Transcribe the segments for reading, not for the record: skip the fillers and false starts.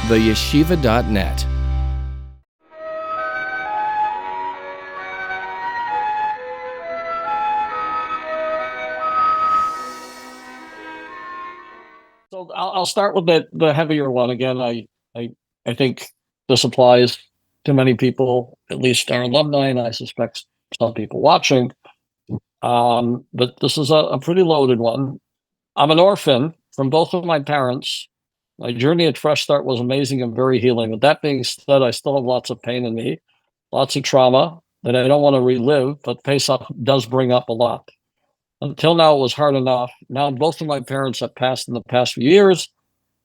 theyeshiva.net. So I'll start with the heavier one again. I think this applies to many people, at least our alumni, and I suspect some people watching. But this is a pretty loaded one. I'm an orphan from both of my parents. My journey at Fresh Start was amazing and very healing. With that being said, I still have lots of pain in me, lots of trauma that I don't want to relive, but Pesach does bring up a lot. Until now, it was hard enough. Now, both of my parents have passed in the past few years,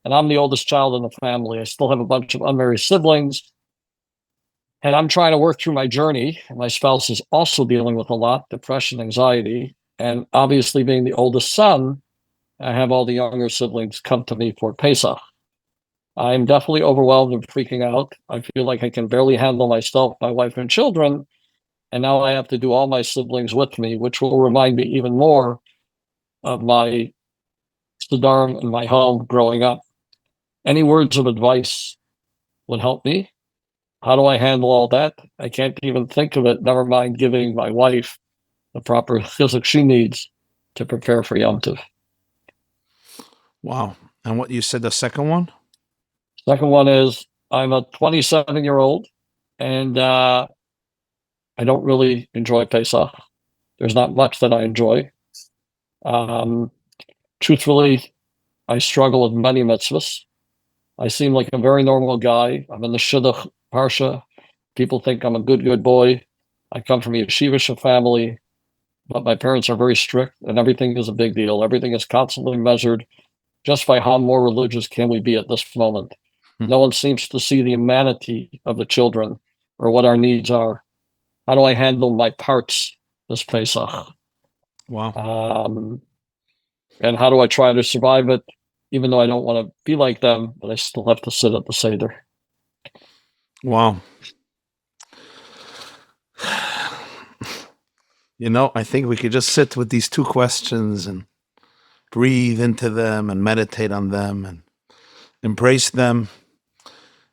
and I'm the oldest child in the family. I still have a bunch of unmarried siblings, and I'm trying to work through my journey. My spouse is also dealing with a lot, depression, anxiety, and obviously being the oldest son, I have all the younger siblings come to me for Pesach. I'm definitely overwhelmed and freaking out. I feel like I can barely handle myself, my wife, and children. And now I have to do all my siblings with me, which will remind me even more of my Siddharm and my home growing up. Any words of advice would help me. How do I handle all that? I can't even think of it, never mind giving my wife the proper chizuk she needs to prepare for Yom Tov. Wow. And what you said the second one? Second one is I'm a 27-year-old and I don't really enjoy Pesach. There's not much that I enjoy. Truthfully, I struggle with many mitzvahs. I seem like a very normal guy. I'm in the Shidduch Parsha. People think I'm a good boy. I come from a yeshivish family, but my parents are very strict and everything is a big deal. Everything is constantly measured just by how more religious can we be at this moment. No one seems to see the humanity of the children or what our needs are. How do I handle my parts this Pesach? Wow. And how do I try to survive it, even though I don't want to be like them, but I still have to sit at the Seder? Wow. I think we could just sit with these two questions and breathe into them and meditate on them and embrace them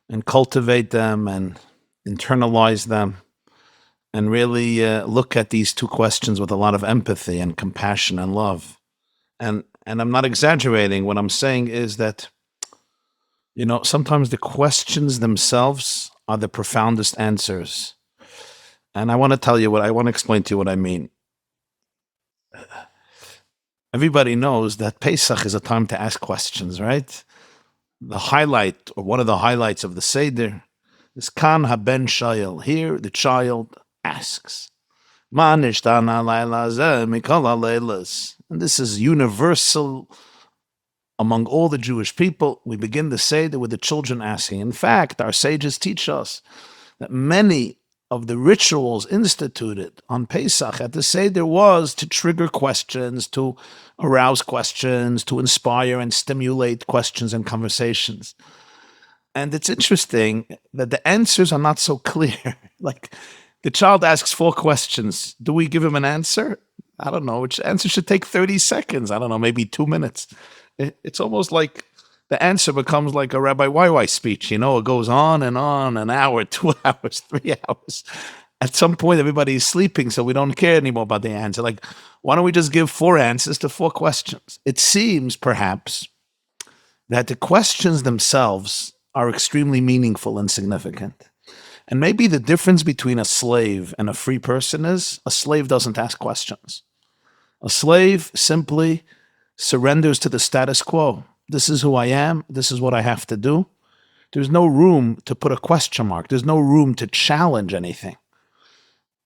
and cultivate them and internalize them and really look at these two questions with a lot of empathy and compassion and love. And I'm not exaggerating. What I'm saying is that, sometimes the questions themselves are the profoundest answers. And I want to explain to you what I mean. Everybody knows that Pesach is a time to ask questions, right? The highlight, or one of the highlights of the Seder, is Kan haben Shayel. Here, the child asks. And this is universal among all the Jewish people. We begin the Seder with the children asking. In fact, our sages teach us that many of the rituals instituted on Pesach at the Seder was to trigger questions, to arouse questions, to inspire and stimulate questions and conversations. And it's interesting that the answers are not so clear. Like, the child asks 4 questions. Do we give him an answer? I don't know. Which answer should take 30 seconds? I don't know, maybe 2 minutes. It's almost like the answer becomes like a Rabbi YY speech. It goes on, an hour, 2 hours, 3 hours. At some point, everybody is sleeping, so we don't care anymore about the answer. Like, why don't we just give 4 answers to 4 questions? It seems, perhaps, that the questions themselves are extremely meaningful and significant. And maybe the difference between a slave and a free person is a slave doesn't ask questions. A slave simply surrenders to the status quo. This is who I am. This is what I have to do. There's no room to put a question mark. There's no room to challenge anything.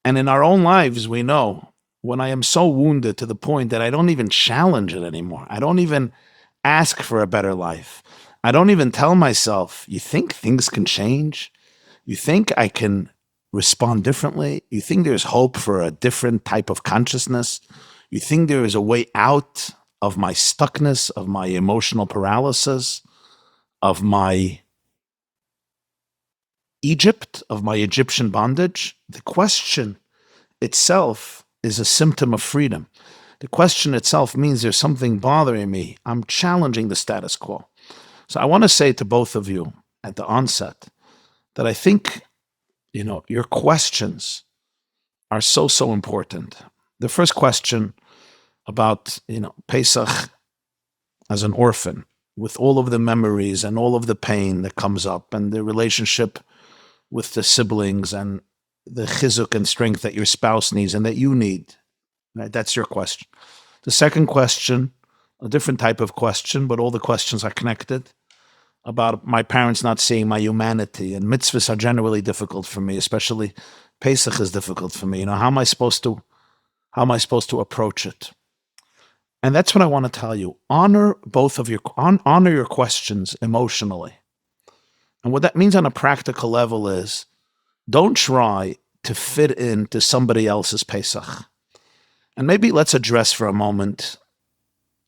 And in our own lives, we know when I am so wounded to the point that I don't even challenge it anymore. I don't even ask for a better life. I don't even tell myself, you think things can change? You think I can respond differently? You think there's hope for a different type of consciousness? You think there is a way out of my stuckness, of my emotional paralysis, of my Egypt, of my Egyptian bondage? The question itself is a symptom of freedom. The question itself means there's something bothering me. I'm challenging the status quo. So I want to say to both of you, at the onset that I think, your questions are so important. The first question about, Pesach as an orphan, with all of the memories and all of the pain that comes up and the relationship with the siblings and the chizuk and strength that your spouse needs and that you need. Right? That's your question. The second question, a different type of question, but all the questions are connected, about my parents not seeing my humanity. And mitzvahs are generally difficult for me, especially Pesach is difficult for me. How am I supposed to approach it? And that's what I want to tell you. Honor honor your questions emotionally. And what that means on a practical level is, don't try to fit into somebody else's Pesach. And maybe let's address for a moment,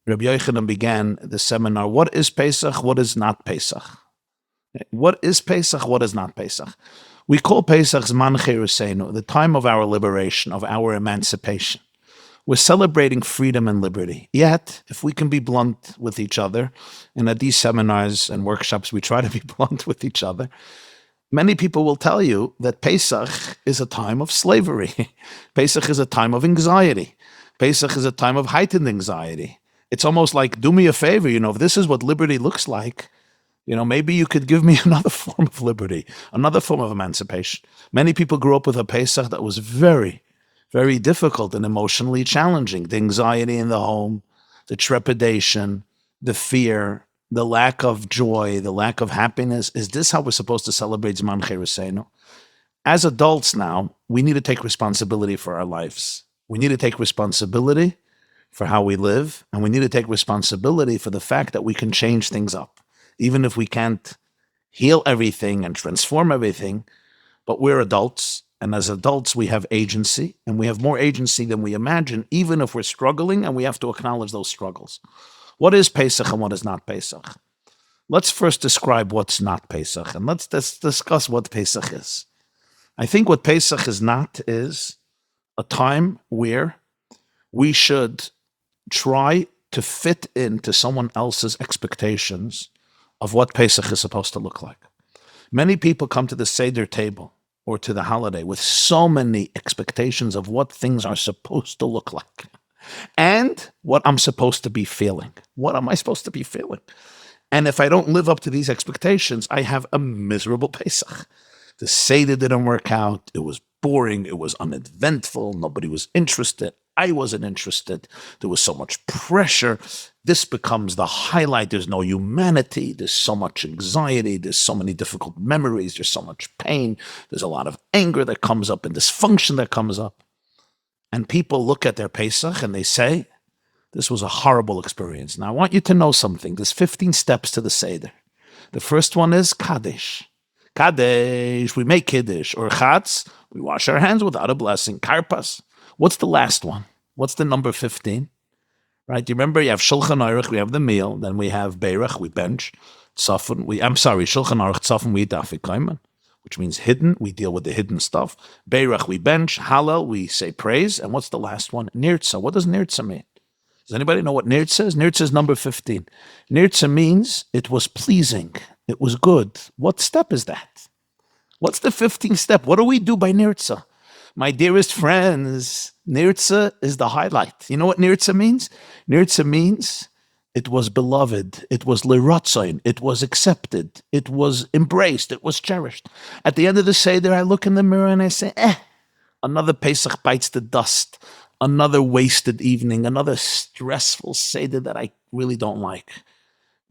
Rabbi Yochanan began the seminar, what is Pesach, what is not Pesach? What is Pesach, what is not Pesach? We call Pesach Zman Cherusenu, the time of our liberation, of our emancipation. We're celebrating freedom and liberty. Yet, if we can be blunt with each other, and at these seminars and workshops we try to be blunt with each other, many people will tell you that Pesach is a time of slavery. Pesach is a time of anxiety. Pesach is a time of heightened anxiety. It's almost like, do me a favor, if this is what liberty looks like, maybe you could give me another form of liberty, another form of emancipation. Many people grew up with a Pesach that was very, very difficult and emotionally challenging. The anxiety in the home, the trepidation, the fear, the lack of joy, the lack of happiness. Is this how we're supposed to celebrate Zman Cherusenu? As adults now, we need to take responsibility for our lives. We need to take responsibility for how we live, and we need to take responsibility for the fact that we can change things up. Even if we can't heal everything and transform everything, but we're adults, and as adults we have agency, and we have more agency than we imagine, even if we're struggling, and we have to acknowledge those struggles. What is Pesach and what is not Pesach? Let's first describe what's not Pesach, and let's discuss what Pesach is. I think what Pesach is not is a time where we should try to fit into someone else's expectations of what Pesach is supposed to look like. Many people come to the Seder table or to the holiday with so many expectations of what things are supposed to look like and what I'm supposed to be feeling. What am I supposed to be feeling? And if I don't live up to these expectations, I have a miserable Pesach. The Seder didn't work out. It was boring. It was uneventful. Nobody was interested. I wasn't interested. There was so much pressure. This becomes the highlight. There's no humanity. There's so much anxiety. There's so many difficult memories. There's so much pain. There's a lot of anger that comes up and dysfunction that comes up. And people look at their Pesach and they say, this was a horrible experience. Now, I want you to know something. There's 15 steps to the Seder. The first one is Kaddish. Kaddish, we make Kiddush. Or Chatz, we wash our hands without a blessing. Karpas. What's the last one? What's the number 15? Right? You remember you have Shulchan Aruch, we have the meal. Then we have Beirach, we bench. Tzafun, Shulchan Aruch, Tzafun, we eat Afikoyman, which means hidden. We deal with the hidden stuff. Beirach, we bench. Hallel, we say praise. And what's the last one? Nirtza. What does Nirtza mean? Does anybody know what Nirtza is? Nirtza is number 15. Nirtza means it was pleasing. It was good. What step is that? What's the 15th step? What do we do by Nirtza? My dearest friends, Nirtza is the highlight. You know what Nirtza means? Nirtza means it was beloved. It was liratzain. It was accepted. It was embraced. It was cherished. At the end of the Seder, I look in the mirror and I say, another Pesach bites the dust. Another wasted evening. Another stressful Seder that I really don't like.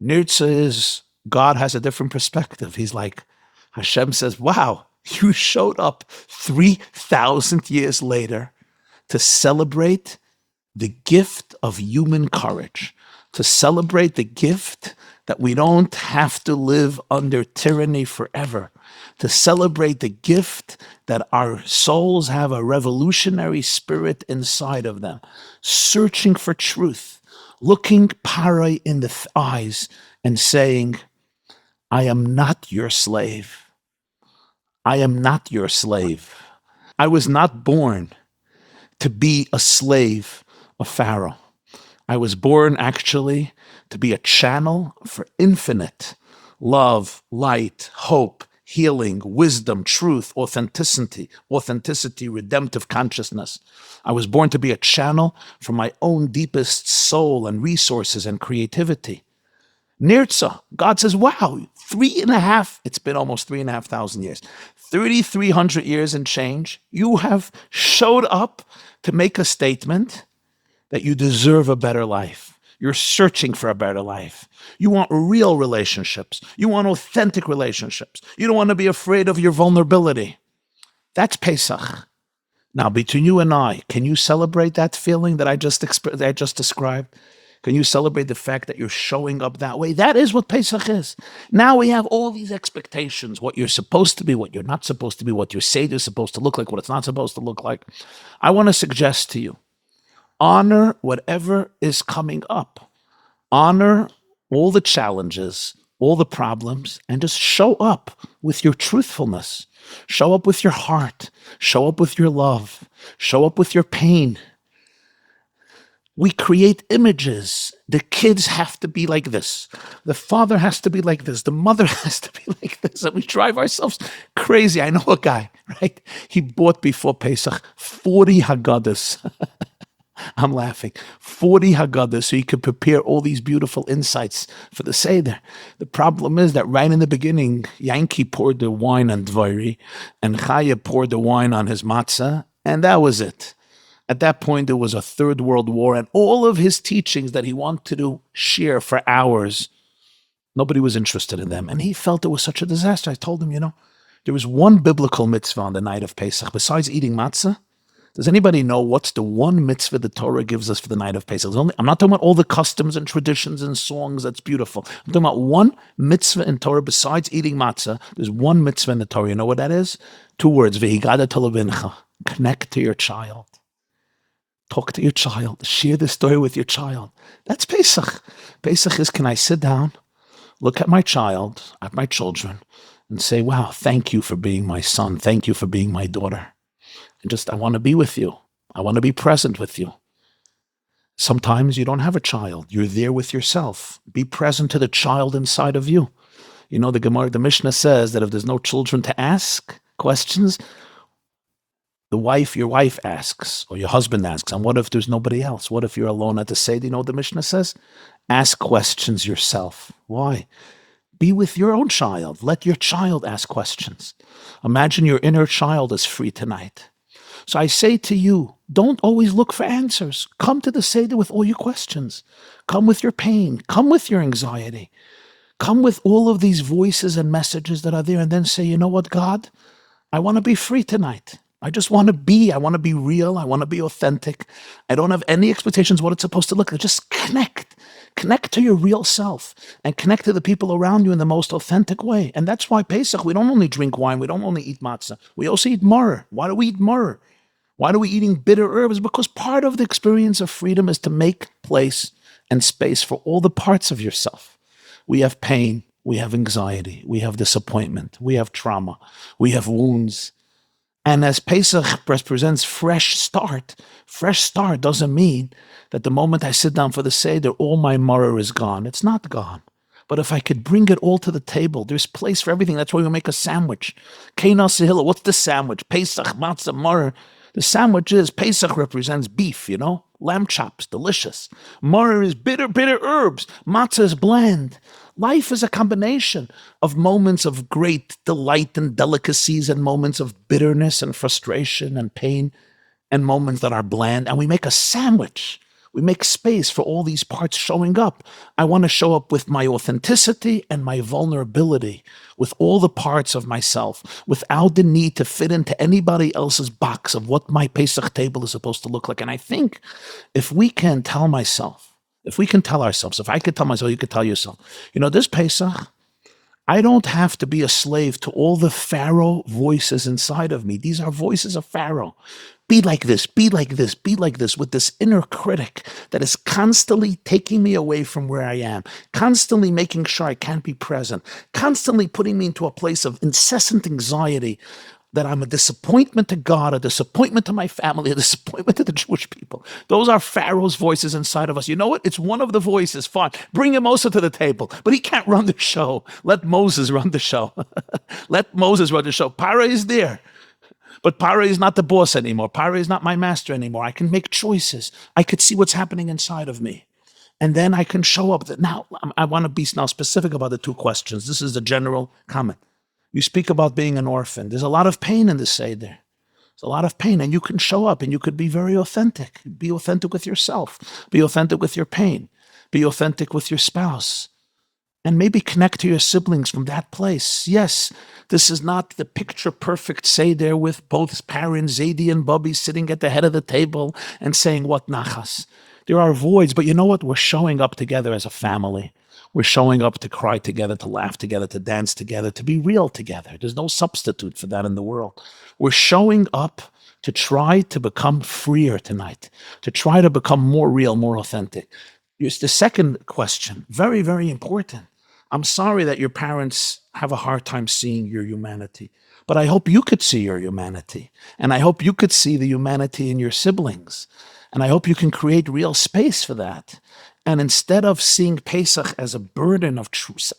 Nirtza is, God has a different perspective. He's like, Hashem says, wow, you showed up 3,000 years later to celebrate the gift of human courage, to celebrate the gift that we don't have to live under tyranny forever, to celebrate the gift that our souls have a revolutionary spirit inside of them, searching for truth, looking Parai in the eyes and saying, I am not your slave. I am not your slave. I was not born to be a slave of Pharaoh. I was born actually to be a channel for infinite love, light, hope, healing, wisdom, truth, authenticity, redemptive consciousness. I was born to be a channel for my own deepest soul and resources and creativity. Nirtza, God says, wow, it's been almost 3,500 years, 3,300 years and change, you have showed up to make a statement that you deserve a better life. You're searching for a better life. You want real relationships. You want authentic relationships. You don't want to be afraid of your vulnerability. That's Pesach. Now, between you and I, can you celebrate that feeling that I just described? Can you celebrate the fact that you're showing up that way? That is what Pesach is. Now we have all these expectations, what you're supposed to be, what you're not supposed to be, what your Seder is supposed to look like, what it's not supposed to look like. I want to suggest to you, honor whatever is coming up. Honor all the challenges, all the problems, and just show up with your truthfulness. Show up with your heart. Show up with your love. Show up with your pain. We create images. The kids have to be like this. The father has to be like this. The mother has to be like this. And we drive ourselves crazy. I know a guy, right? He bought before Pesach 40 Haggadahs. I'm laughing. 40 Haggadahs so he could prepare all these beautiful insights for the Seder. The problem is that right in the beginning, Yankee poured the wine on Dvori and Chaya poured the wine on his matzah, and that was it. At that point, there was a third world war, and all of his teachings that he wanted to share for hours, nobody was interested in them. And he felt it was such a disaster. I told him, there was one biblical mitzvah on the night of Pesach. Besides eating matzah, does anybody know what's the one mitzvah the Torah gives us for the night of Pesach? I'm not talking about all the customs and traditions and songs. That's beautiful. I'm talking about one mitzvah in Torah besides eating matzah. There's one mitzvah in the Torah. You know what that is? 2 words. V'higada tolavincha. Connect to your child. Talk to your child. Share the story with your child. That's Pesach. Pesach is, can I sit down, look at my child, at my children, and say, wow, thank you for being my son. Thank you for being my daughter. And I want to be with you. I want to be present with you. Sometimes you don't have a child. You're there with yourself. Be present to the child inside of you. The Gemara, the Mishnah says that if there's no children to ask questions, your wife asks, or your husband asks. And what if there's nobody else? What if you're alone at the Seder? You know what the Mishnah says? Ask questions yourself. Why? Be with your own child. Let your child ask questions. Imagine your inner child is free tonight. So I say to you, don't always look for answers. Come to the Seder with all your questions. Come with your pain. Come with your anxiety. Come with all of these voices and messages that are there, and then say, you know what, God? I want to be free tonight. I just want to be. I want to be real. I want to be authentic. I don't have any expectations what it's supposed to look like. Just connect. Connect to your real self and connect to the people around you in the most authentic way. And that's why Pesach, we don't only drink wine. We don't only eat matzah. We also eat maror. Why do we eat maror? Why are we eating bitter herbs? Because part of the experience of freedom is to make place and space for all the parts of yourself. We have pain. We have anxiety. We have disappointment. We have trauma. We have wounds. And as Pesach represents fresh start doesn't mean that the moment I sit down for the Seder, all my maror is gone. It's not gone. But if I could bring it all to the table, there's place for everything. That's why we make a sandwich. Keina Sehila, what's the sandwich? Pesach, matzah, maror. The sandwich is, Pesach represents beef, lamb chops, delicious. Maror is bitter herbs. Matzah is bland. Life is a combination of moments of great delight and delicacies and moments of bitterness and frustration and pain and moments that are bland. And we make a sandwich. We make space for all these parts showing up. I want to show up with my authenticity and my vulnerability, with all the parts of myself, without the need to fit into anybody else's box of what my Pesach table is supposed to look like. And I think if we can tell myself, if we can tell ourselves, if I could tell myself, you could tell yourself, this Pesach, I don't have to be a slave to all the Pharaoh voices inside of me. These are voices of Pharaoh. Be like this, be like this, be like this, with this inner critic that is constantly taking me away from where I am, constantly making sure I can't be present, constantly putting me into a place of incessant anxiety. that I'm a disappointment to God, a disappointment to my family, a disappointment to the Jewish people. Those are Pharaoh's voices inside of us. You know what? It's one of the voices. Fine. Bring Moses to the table, but he can't run the show. Let Moses run the show. Let Moses run the show. Paro is there, but Paro is not the boss anymore. Paro is not my master anymore. I can make choices. I could see what's happening inside of me. And then I can show up. Now, I want to be now specific about the two questions. This is the general comment. You speak about being an orphan. There's a lot of pain in the Seder. There's a lot of pain, and you can show up, and you could be very authentic. Be authentic with yourself. Be authentic with your pain. Be authentic with your spouse. And maybe connect to your siblings from that place. Yes, this is not the picture-perfect Seder with both parents, Zadie and Bubby, sitting at the head of the table and saying, what nachas. There are voids, but you know what? We're showing up together as a family. We're showing up to cry together, to laugh together, to dance together, to be real together. There's no substitute for that in the world. We're showing up to try to become freer tonight, to try to become more real, more authentic. Here's the second question, very, very important. I'm sorry that your parents have a hard time seeing your humanity, but I hope you could see your humanity. And I hope you could see the humanity in your siblings. And I hope you can create real space for that. And instead of seeing Pesach as a burden of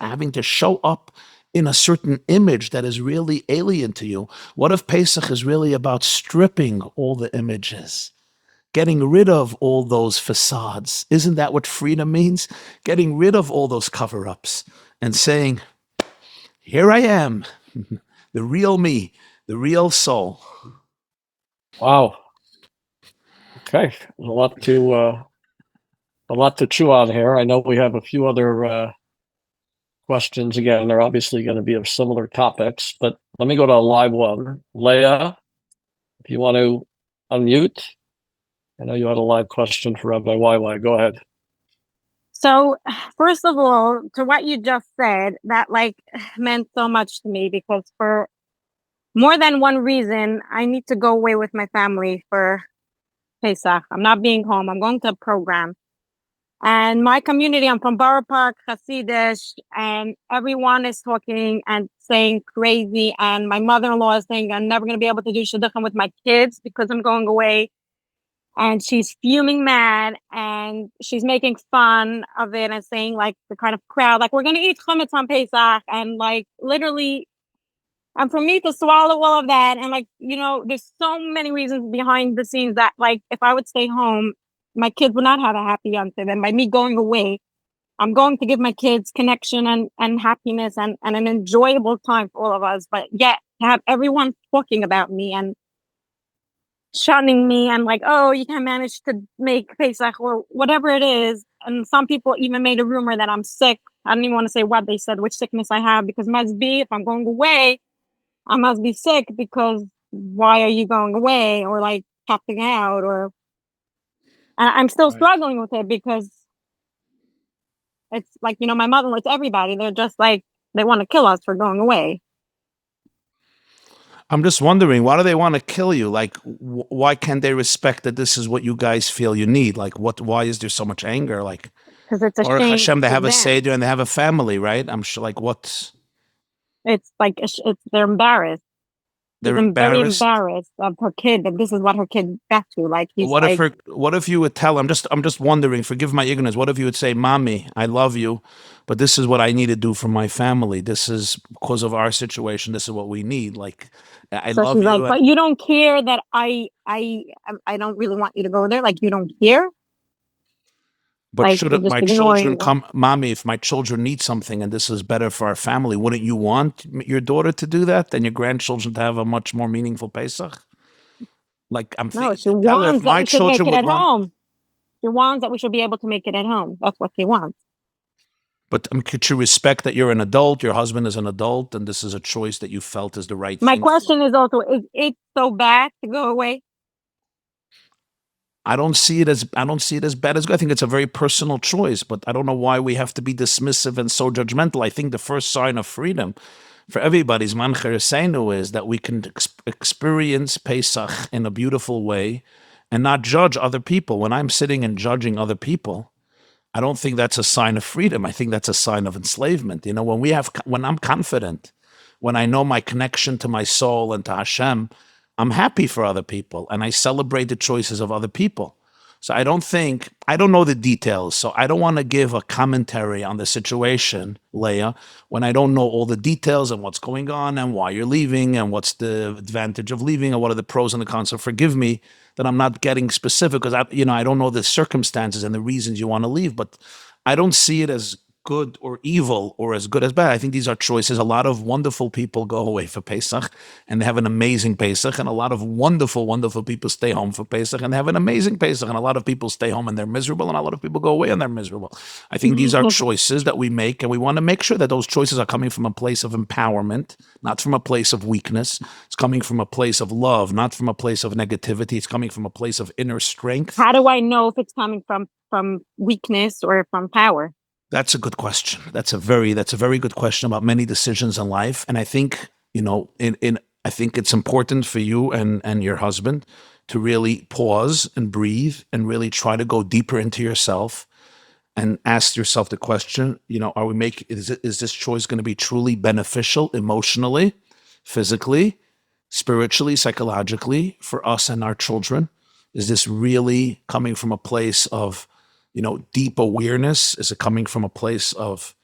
having to show up in a certain image that is really alien to you, what if Pesach is really about stripping all the images, getting rid of all those facades? Isn't that what freedom means? Getting rid of all those cover-ups and saying, here I am, the real me, the real soul. Wow. Okay, a lot to chew on here. I know we have a few other questions. Again, they're obviously going to be of similar topics, but let me go to a live one. Leah, if you want to unmute. I know you had a live question for Rabbi YY. Go ahead. So, first of all, to what you just said, that meant so much to me, because for more than one reason, I need to go away with my family for Pesach. I'm not being home. I'm going to a program. And my community, I'm from Borough Park, Hasidish, and everyone is talking and saying crazy. And my mother-in-law is saying I'm never going to be able to do shidduchim with my kids because I'm going away. And she's fuming mad, and she's making fun of it and saying, the kind of crowd, we're going to eat chametz on Pesach. And literally, and for me to swallow all of that, and there's so many reasons behind the scenes that if I would stay home, my kids would not have a happy youngster. And by me going away, I'm going to give my kids connection and happiness and an enjoyable time for all of us. But yet to have everyone talking about me and shunning me and oh, you can't manage to make Pesach or whatever it is. And some people even made a rumor that I'm sick. I don't even want to say what they said, which sickness I have, because must be, if I'm going away, I must be sick, because why are you going away, or popping out, or I'm still struggling with it, because it's my mother-in-law, it's everybody. They're just they want to kill us for going away. I'm just wondering, why do they want to kill you? Why can't they respect that this is what you guys feel you need? Why is there so much anger? Because it's a or shame. Hashem, they have a Seder and they have a family, right? I'm sure, what? It's they're embarrassed. They're very embarrassed of her kid, that this is what her kid got to. What if you would tell? I'm just wondering. Forgive my ignorance. What if you would say, "Mommy, I love you, but this is what I need to do for my family. This is because of our situation. This is what we need." I love you. But you don't care that I don't really want you to go there. You don't care. But should my children come, Mommy, if my children need something and this is better for our family, wouldn't you want your daughter to do that and your grandchildren to have a much more meaningful Pesach? I'm thinking, no, she wants that we should make it at home. She wants that we should be able to make it at home. That's what she wants. But could you respect that you're an adult, your husband is an adult, and this is a choice that you felt is the right thing? My question is also, is it so bad to go away? I don't see it as bad as good. I think it's a very personal choice, but I don't know why we have to be dismissive and so judgmental. I think the first sign of freedom for everybody's mancher seinu is that we can experience Pesach in a beautiful way and not judge other people. When I'm sitting and judging other people, I don't think that's a sign of freedom. I think that's a sign of enslavement. When I'm confident, when I know my connection to my soul and to Hashem, I'm happy for other people and I celebrate the choices of other people. So I don't know the details, so I don't want to give a commentary on the situation, Leah, when I don't know all the details and what's going on and why you're leaving and what's the advantage of leaving and what are the pros and the cons. So forgive me that I'm not getting specific because I don't know the circumstances and the reasons you want to leave, but I don't see it as good or evil or as good as bad. I think these are choices. A lot of wonderful people go away for Pesach and they have an amazing Pesach, and a lot of wonderful, wonderful people stay home for Pesach and they have an amazing Pesach, and a lot of people stay home and they're miserable, and a lot of people go away and they're miserable. I think these are choices that we make, and we want to make sure that those choices are coming from a place of empowerment, not from a place of weakness. It's coming from a place of love, not from a place of negativity. It's coming from a place of inner strength. How do I know if it's coming from weakness or from power? That's a good question. That's a very good question about many decisions in life. And I think, I think it's important for you and your husband to really pause and breathe and really try to go deeper into yourself and ask yourself the question, is this choice going to be truly beneficial emotionally, physically, spiritually, psychologically for us and our children? Is this really coming from a place of deep awareness? Is it coming from a place of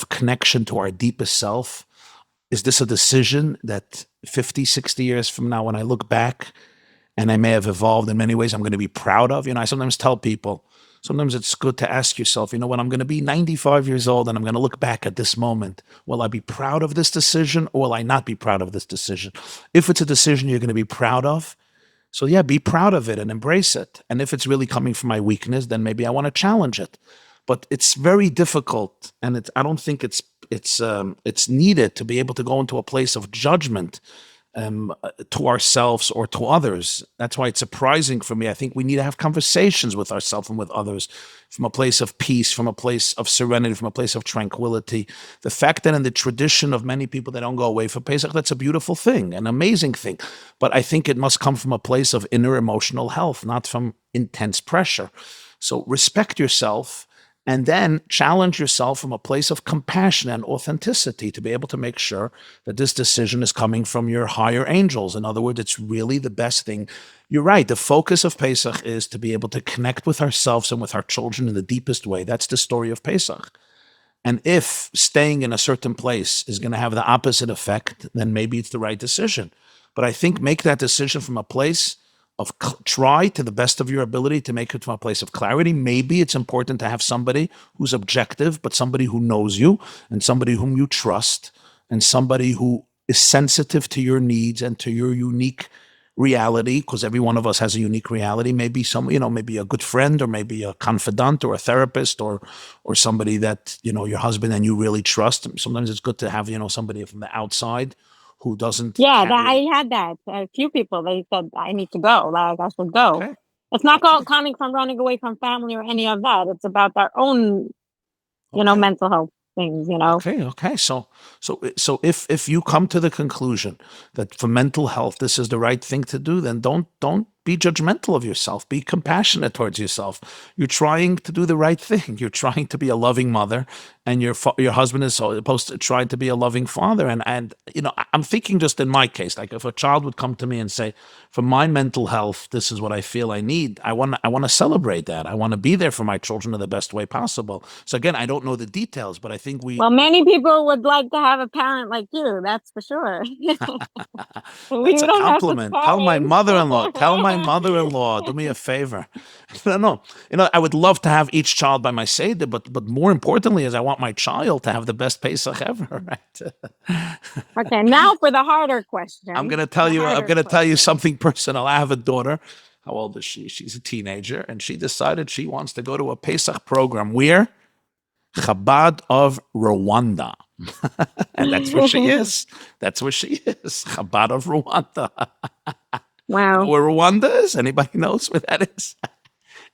connection to our deepest self? Is this a decision that 50, 60 years from now, when I look back and I may have evolved in many ways, I'm going to be proud of? I sometimes tell people, sometimes it's good to ask yourself, when I'm going to be 95 years old and I'm going to look back at this moment, will I be proud of this decision or will I not be proud of this decision? If it's a decision you're going to be proud of, so yeah, be proud of it and embrace it. And if it's really coming from my weakness, then maybe I want to challenge it. But it's very difficult, and I don't think it's needed to be able to go into a place of judgment to ourselves or to others. That's why it's surprising for me. I think we need to have conversations with ourselves and with others from a place of peace, from a place of serenity, from a place of tranquility. The fact that in the tradition of many people, they don't go away for Pesach, that's a beautiful thing, an amazing thing. But I think it must come from a place of inner emotional health, not from intense pressure. So respect yourself, and then challenge yourself from a place of compassion and authenticity to be able to make sure that this decision is coming from your higher angels. In other words, it's really the best thing. You're right. The focus of Pesach is to be able to connect with ourselves and with our children in the deepest way. That's the story of Pesach. And if staying in a certain place is going to have the opposite effect, then maybe it's the right decision. But I think make that decision from a place of try to the best of your ability to make it from a place of clarity. Maybe it's important to have somebody who's objective, but somebody who knows you and somebody whom you trust and somebody who is sensitive to your needs and to your unique reality, because every one of us has a unique reality. Maybe maybe a good friend or maybe a confidant or a therapist or somebody that, your husband and you really trust. Sometimes it's good to have, somebody from the outside who doesn't. Yeah, I had that. A few people, they said, I need to go. Like, I should go. Okay. It's not coming from running away from family or any of that. It's about our own, mental health things, Okay. So if you come to the conclusion that for mental health, this is the right thing to do, then don't be judgmental of yourself. Be compassionate towards yourself. You're trying to do the right thing. You're trying to be a loving mother, and your husband is supposed to try to be a loving father. And I'm thinking just in my case, like if a child would come to me and say, for my mental health, this is what I feel I need. I want to celebrate that. I want to be there for my children in the best way possible. So again, I don't know the details, but I think well, many people would like to have a parent like you. That's for sure. That's a compliment. Tell my mother-in-law. Do me a favor. No. I would love to have each child by my Seder, but more importantly is I want my child to have the best Pesach ever, right? Okay, now for the harder question. I'm going to tell you something personal. I have a daughter. How old is she? She's a teenager, and she decided she wants to go to a Pesach program. Where? Chabad of Rwanda. And that's where she is. Chabad of Rwanda. Wow. Where Rwanda is? Anybody knows where that is?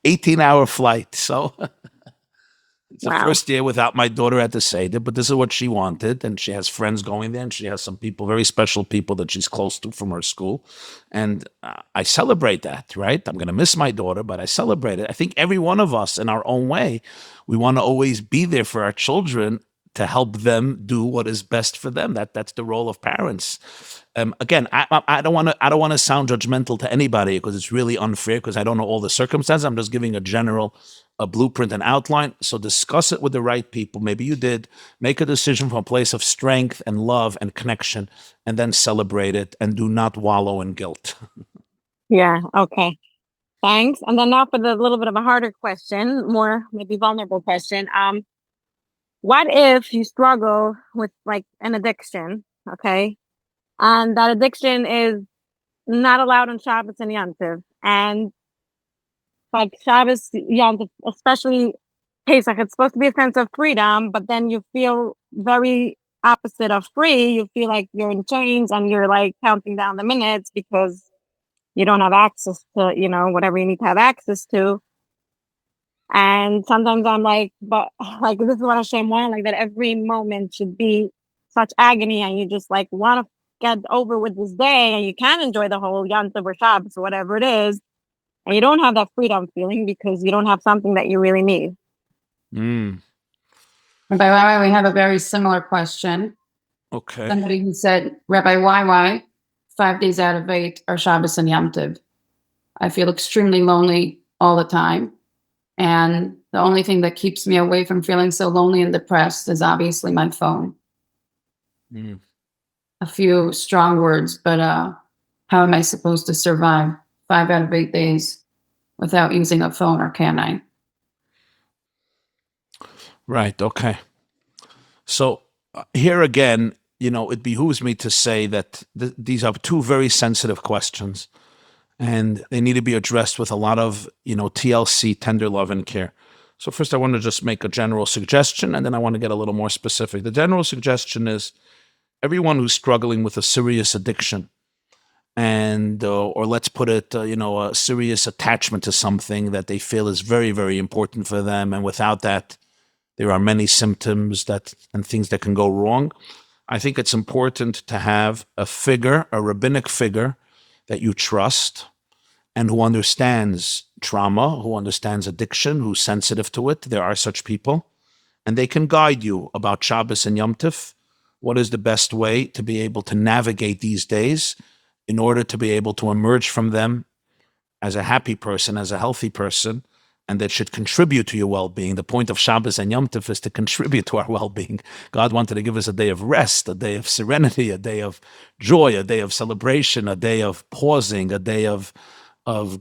18-hour flight. So it's the first year without my daughter at the Seder, but this is what she wanted. And she has friends going there, and she has some people, very special people that she's close to from her school. And I celebrate that, right? I'm going to miss my daughter, but I celebrate it. I think every one of us in our own way, we want to always be there for our children to help them do what is best for them. That's the role of parents. Again, I don't want to sound judgmental to anybody because it's really unfair because I don't know all the circumstances. I'm just giving a blueprint and outline. So discuss it with the right people. Maybe you did. Make a decision from a place of strength and love and connection, and then celebrate it and do not wallow in guilt. Yeah. Okay. Thanks. And then now for the little bit of a harder question, more maybe vulnerable question. What if you struggle with like an addiction, okay? And that addiction is not allowed on Shabbos and Yom Tov. And like Shabbos, Yom Tov, especially Pesach, it's supposed to be a sense of freedom, but then you feel very opposite of free. You feel like you're in chains and you're like counting down the minutes because you don't have access to, whatever you need to have access to. And sometimes I'm like, but like this is what Hashem wants, like that every moment should be such agony, and you just like want to get over with this day, and you can enjoy the whole Yom Tov or Shabbos or whatever it is, and you don't have that freedom feeling because you don't have something that you really need. Mm. Rabbi, we have a very similar question. Okay. Somebody who said, Rabbi, why 5 days out of 8 are Shabbos and Yom Tov? I feel extremely lonely all the time. And the only thing that keeps me away from feeling so lonely and depressed is obviously my phone. Mm. A few strong words, but how am I supposed to survive 5 out of 8 days without using a phone, or can I? Right. Okay. So here again, it behooves me to say that these are two very sensitive questions, and they need to be addressed with a lot of, TLC, tender love and care. So first, I want to just make a general suggestion, and then I want to get a little more specific. The general suggestion is everyone who's struggling with a serious addiction, and or let's put it, a serious attachment to something that they feel is very, very important for them, and without that, there are many symptoms and things that can go wrong. I think it's important to have a rabbinic figure that you trust and who understands trauma, who understands addiction, who's sensitive to it. There are such people, and they can guide you about Shabbos and Yom Tov. What is the best way to be able to navigate these days in order to be able to emerge from them as a happy person, as a healthy person, and that should contribute to your well-being. The point of Shabbos and Yom Tov is to contribute to our well-being. God wanted to give us a day of rest, a day of serenity, a day of joy, a day of celebration, a day of pausing, a day of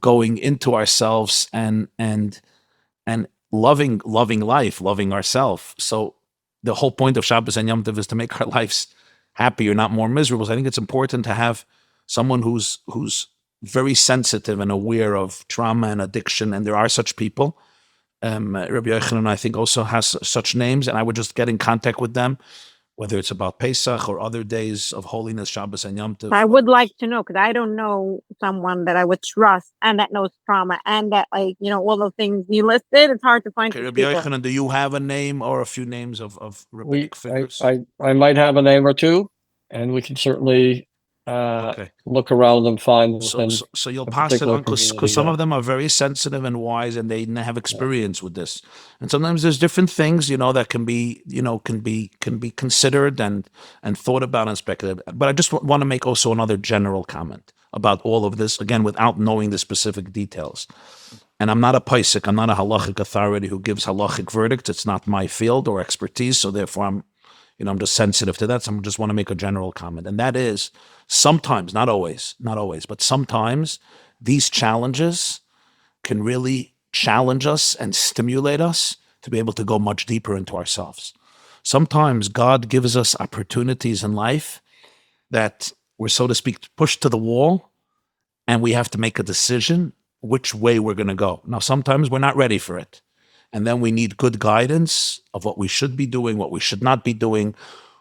going into ourselves and loving life, loving ourselves. So the whole point of Shabbos and Yom Tov is to make our lives happier, not more miserable. So I think it's important to have someone who's very sensitive and aware of trauma and addiction, and there are such people. Rabbi Yochanan, I think, also has such names, and I would just get in contact with them, whether it's about Pesach or other days of holiness, Shabbos and Yom Tov. I would like to know, because I don't know someone that I would trust and that knows trauma and that, all the things you listed. It's hard to find. Okay, Rabbi Yochanan, do you have a name or a few names of rabbinic figures? I might have a name or two, and we can certainly look around and find. So you'll pass it on because some of them are very sensitive and wise, and they have experience with this. And sometimes there's different things, that can be considered and thought about and speculated. But I just want to make also another general comment about all of this, again, without knowing the specific details. And I'm not a paisik, I'm not a halachic authority who gives halachic verdicts. It's not my field or expertise, so therefore I'm just sensitive to that. So I just want to make a general comment. And that is, sometimes, not always, but sometimes these challenges can really challenge us and stimulate us to be able to go much deeper into ourselves. Sometimes God gives us opportunities in life that we're, so to speak, pushed to the wall, and we have to make a decision which way we're going to go. Now, sometimes we're not ready for it. And then we need good guidance of what we should be doing, what we should not be doing,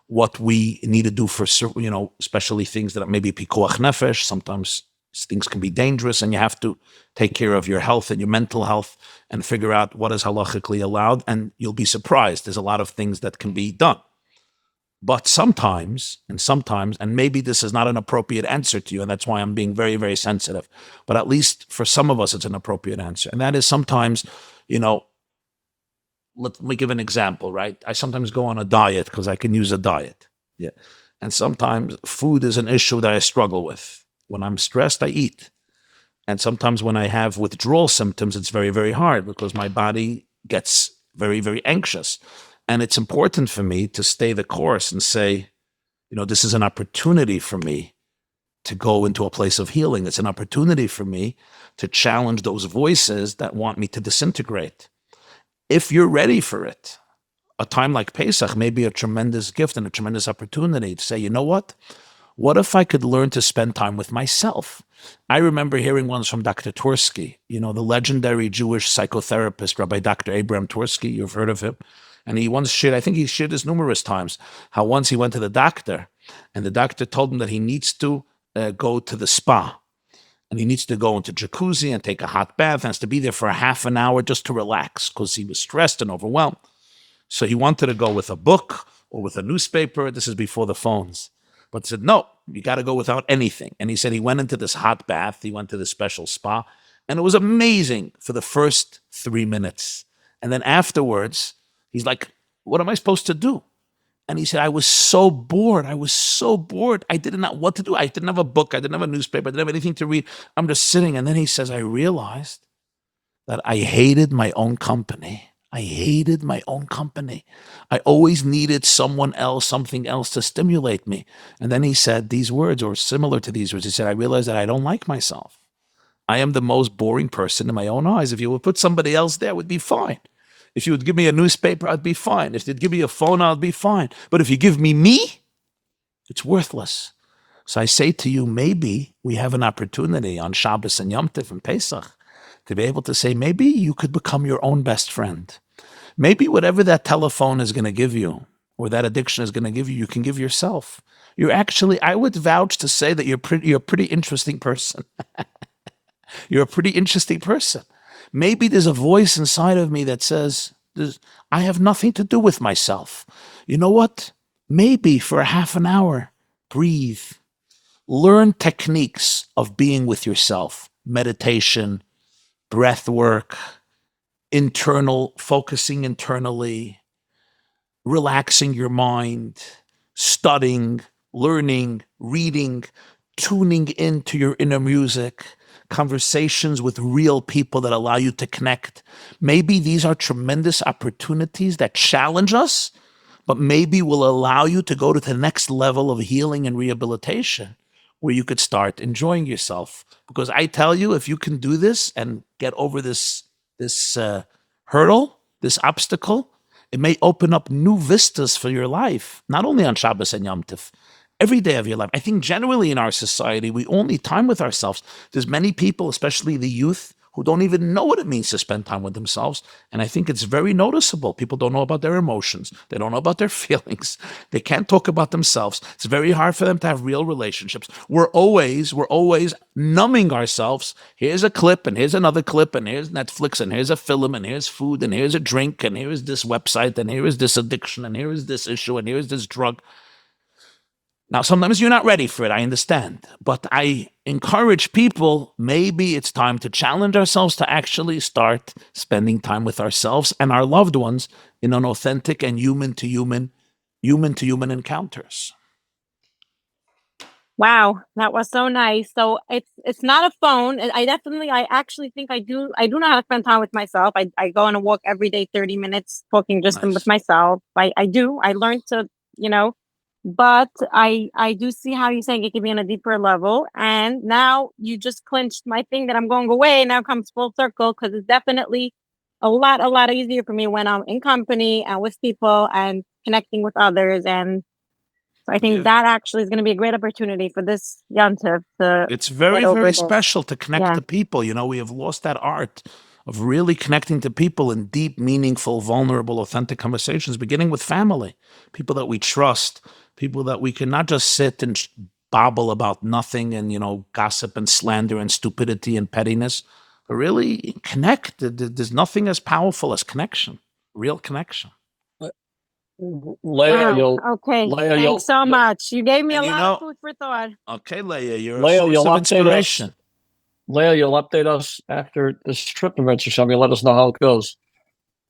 what we need to do for, especially things that are maybe pikuach nefesh. Sometimes things can be dangerous, and you have to take care of your health and your mental health and figure out what is halachically allowed. And you'll be surprised. There's a lot of things that can be done. But sometimes, and maybe this is not an appropriate answer to you, and that's why I'm being very, very sensitive, but at least for some of us, it's an appropriate answer. And that is sometimes, let me give an example, right? I sometimes go on a diet because I can use a diet. Yeah. And sometimes food is an issue that I struggle with. When I'm stressed, I eat. And sometimes when I have withdrawal symptoms, it's very, very hard because my body gets very, very anxious. And it's important for me to stay the course and say, this is an opportunity for me to go into a place of healing. It's an opportunity for me to challenge those voices that want me to disintegrate. If you're ready for it, a time like Pesach may be a tremendous gift and a tremendous opportunity to say, you know what? What if I could learn to spend time with myself? I remember hearing once from Dr. Tursky, the legendary Jewish psychotherapist, Rabbi Dr. Abraham Tursky. You've heard of him. And he once shared, I think he shared this numerous times, how once he went to the doctor and the doctor told him that he needs to go to the spa. And he needs to go into jacuzzi and take a hot bath and has to be there for a half an hour just to relax because he was stressed and overwhelmed. So he wanted to go with a book or with a newspaper. This is before the phones. But said, no, you got to go without anything. And he said he went into this hot bath. He went to this special spa. And it was amazing for the first 3 minutes. And then afterwards, he's like, what am I supposed to do? And he said, I was so bored. I didn't know what to do. I didn't have a book. I didn't have a newspaper. I didn't have anything to read. I'm just sitting. And then he says, I realized that I hated my own company. I always needed someone else, something else to stimulate me. And then he said these words, or similar to these words. He said, I realized that I don't like myself. I am the most boring person in my own eyes. If you would put somebody else there, it would be fine. If you would give me a newspaper, I'd be fine. If you'd give me a phone, I'd be fine. But if you give me, it's worthless. So I say to you, maybe we have an opportunity on Shabbos and Yom Tov and Pesach to be able to say, maybe you could become your own best friend. Maybe whatever that telephone is going to give you or that addiction is going to give you, you can give yourself. You're actually, I would vouch to say that you're a pretty interesting person. You're a pretty interesting person. Maybe there's a voice inside of me that says, I have nothing to do with myself. You know what? Maybe for a half an hour, breathe. Learn techniques of being with yourself. Meditation, breath work, focusing internally, relaxing your mind, studying, learning, reading, tuning into your inner music, conversations with real people that allow you to connect. Maybe these are tremendous opportunities that challenge us, but maybe will allow you to go to the next level of healing and rehabilitation where you could start enjoying yourself. Because I tell you, if you can do this and get over this hurdle, this obstacle, it may open up new vistas for your life, not only on Shabbos and Yom Tov, every day of your life. I think generally in our society, we all need time with ourselves. There's many people, especially the youth, who don't even know what it means to spend time with themselves. And I think it's very noticeable. People don't know about their emotions. They don't know about their feelings. They can't talk about themselves. It's very hard for them to have real relationships. We're always numbing ourselves. Here's a clip, and here's another clip, and here's Netflix, and here's a film, and here's food, and here's a drink, and here is this website, and here is this addiction, and here is this issue, and here is this drug. Now, sometimes you're not ready for it, I understand. But I encourage people, maybe it's time to challenge ourselves to actually start spending time with ourselves and our loved ones in an authentic and human-to-human encounters. Wow, that was so nice. So it's not a phone. I actually think I do know how to spend time with myself. I go on a walk every day, 30 minutes, talking just Nice. with myself. I learned to, but I do see how you're saying it can be on a deeper level. And now you just clinched my thing that I'm going away. Now comes full circle, because it's definitely a lot easier for me when I'm in company and with people and connecting with others. And so I think that actually is going to be a great opportunity for this Yom Tov to It's very, get over very this. special to connect to people. We have lost that art of really connecting to people in deep, meaningful, vulnerable, authentic conversations, beginning with family, people that we trust, people that we can not just sit and babble about nothing and, gossip and slander and stupidity and pettiness, but really connect. There's nothing as powerful as connection, real connection. Leah, Okay, thanks so much. You gave me a lot of food for thought. Okay, Leah, you're a source of inspiration. Leah, you'll update us after this trip eventually. Let us know how it goes.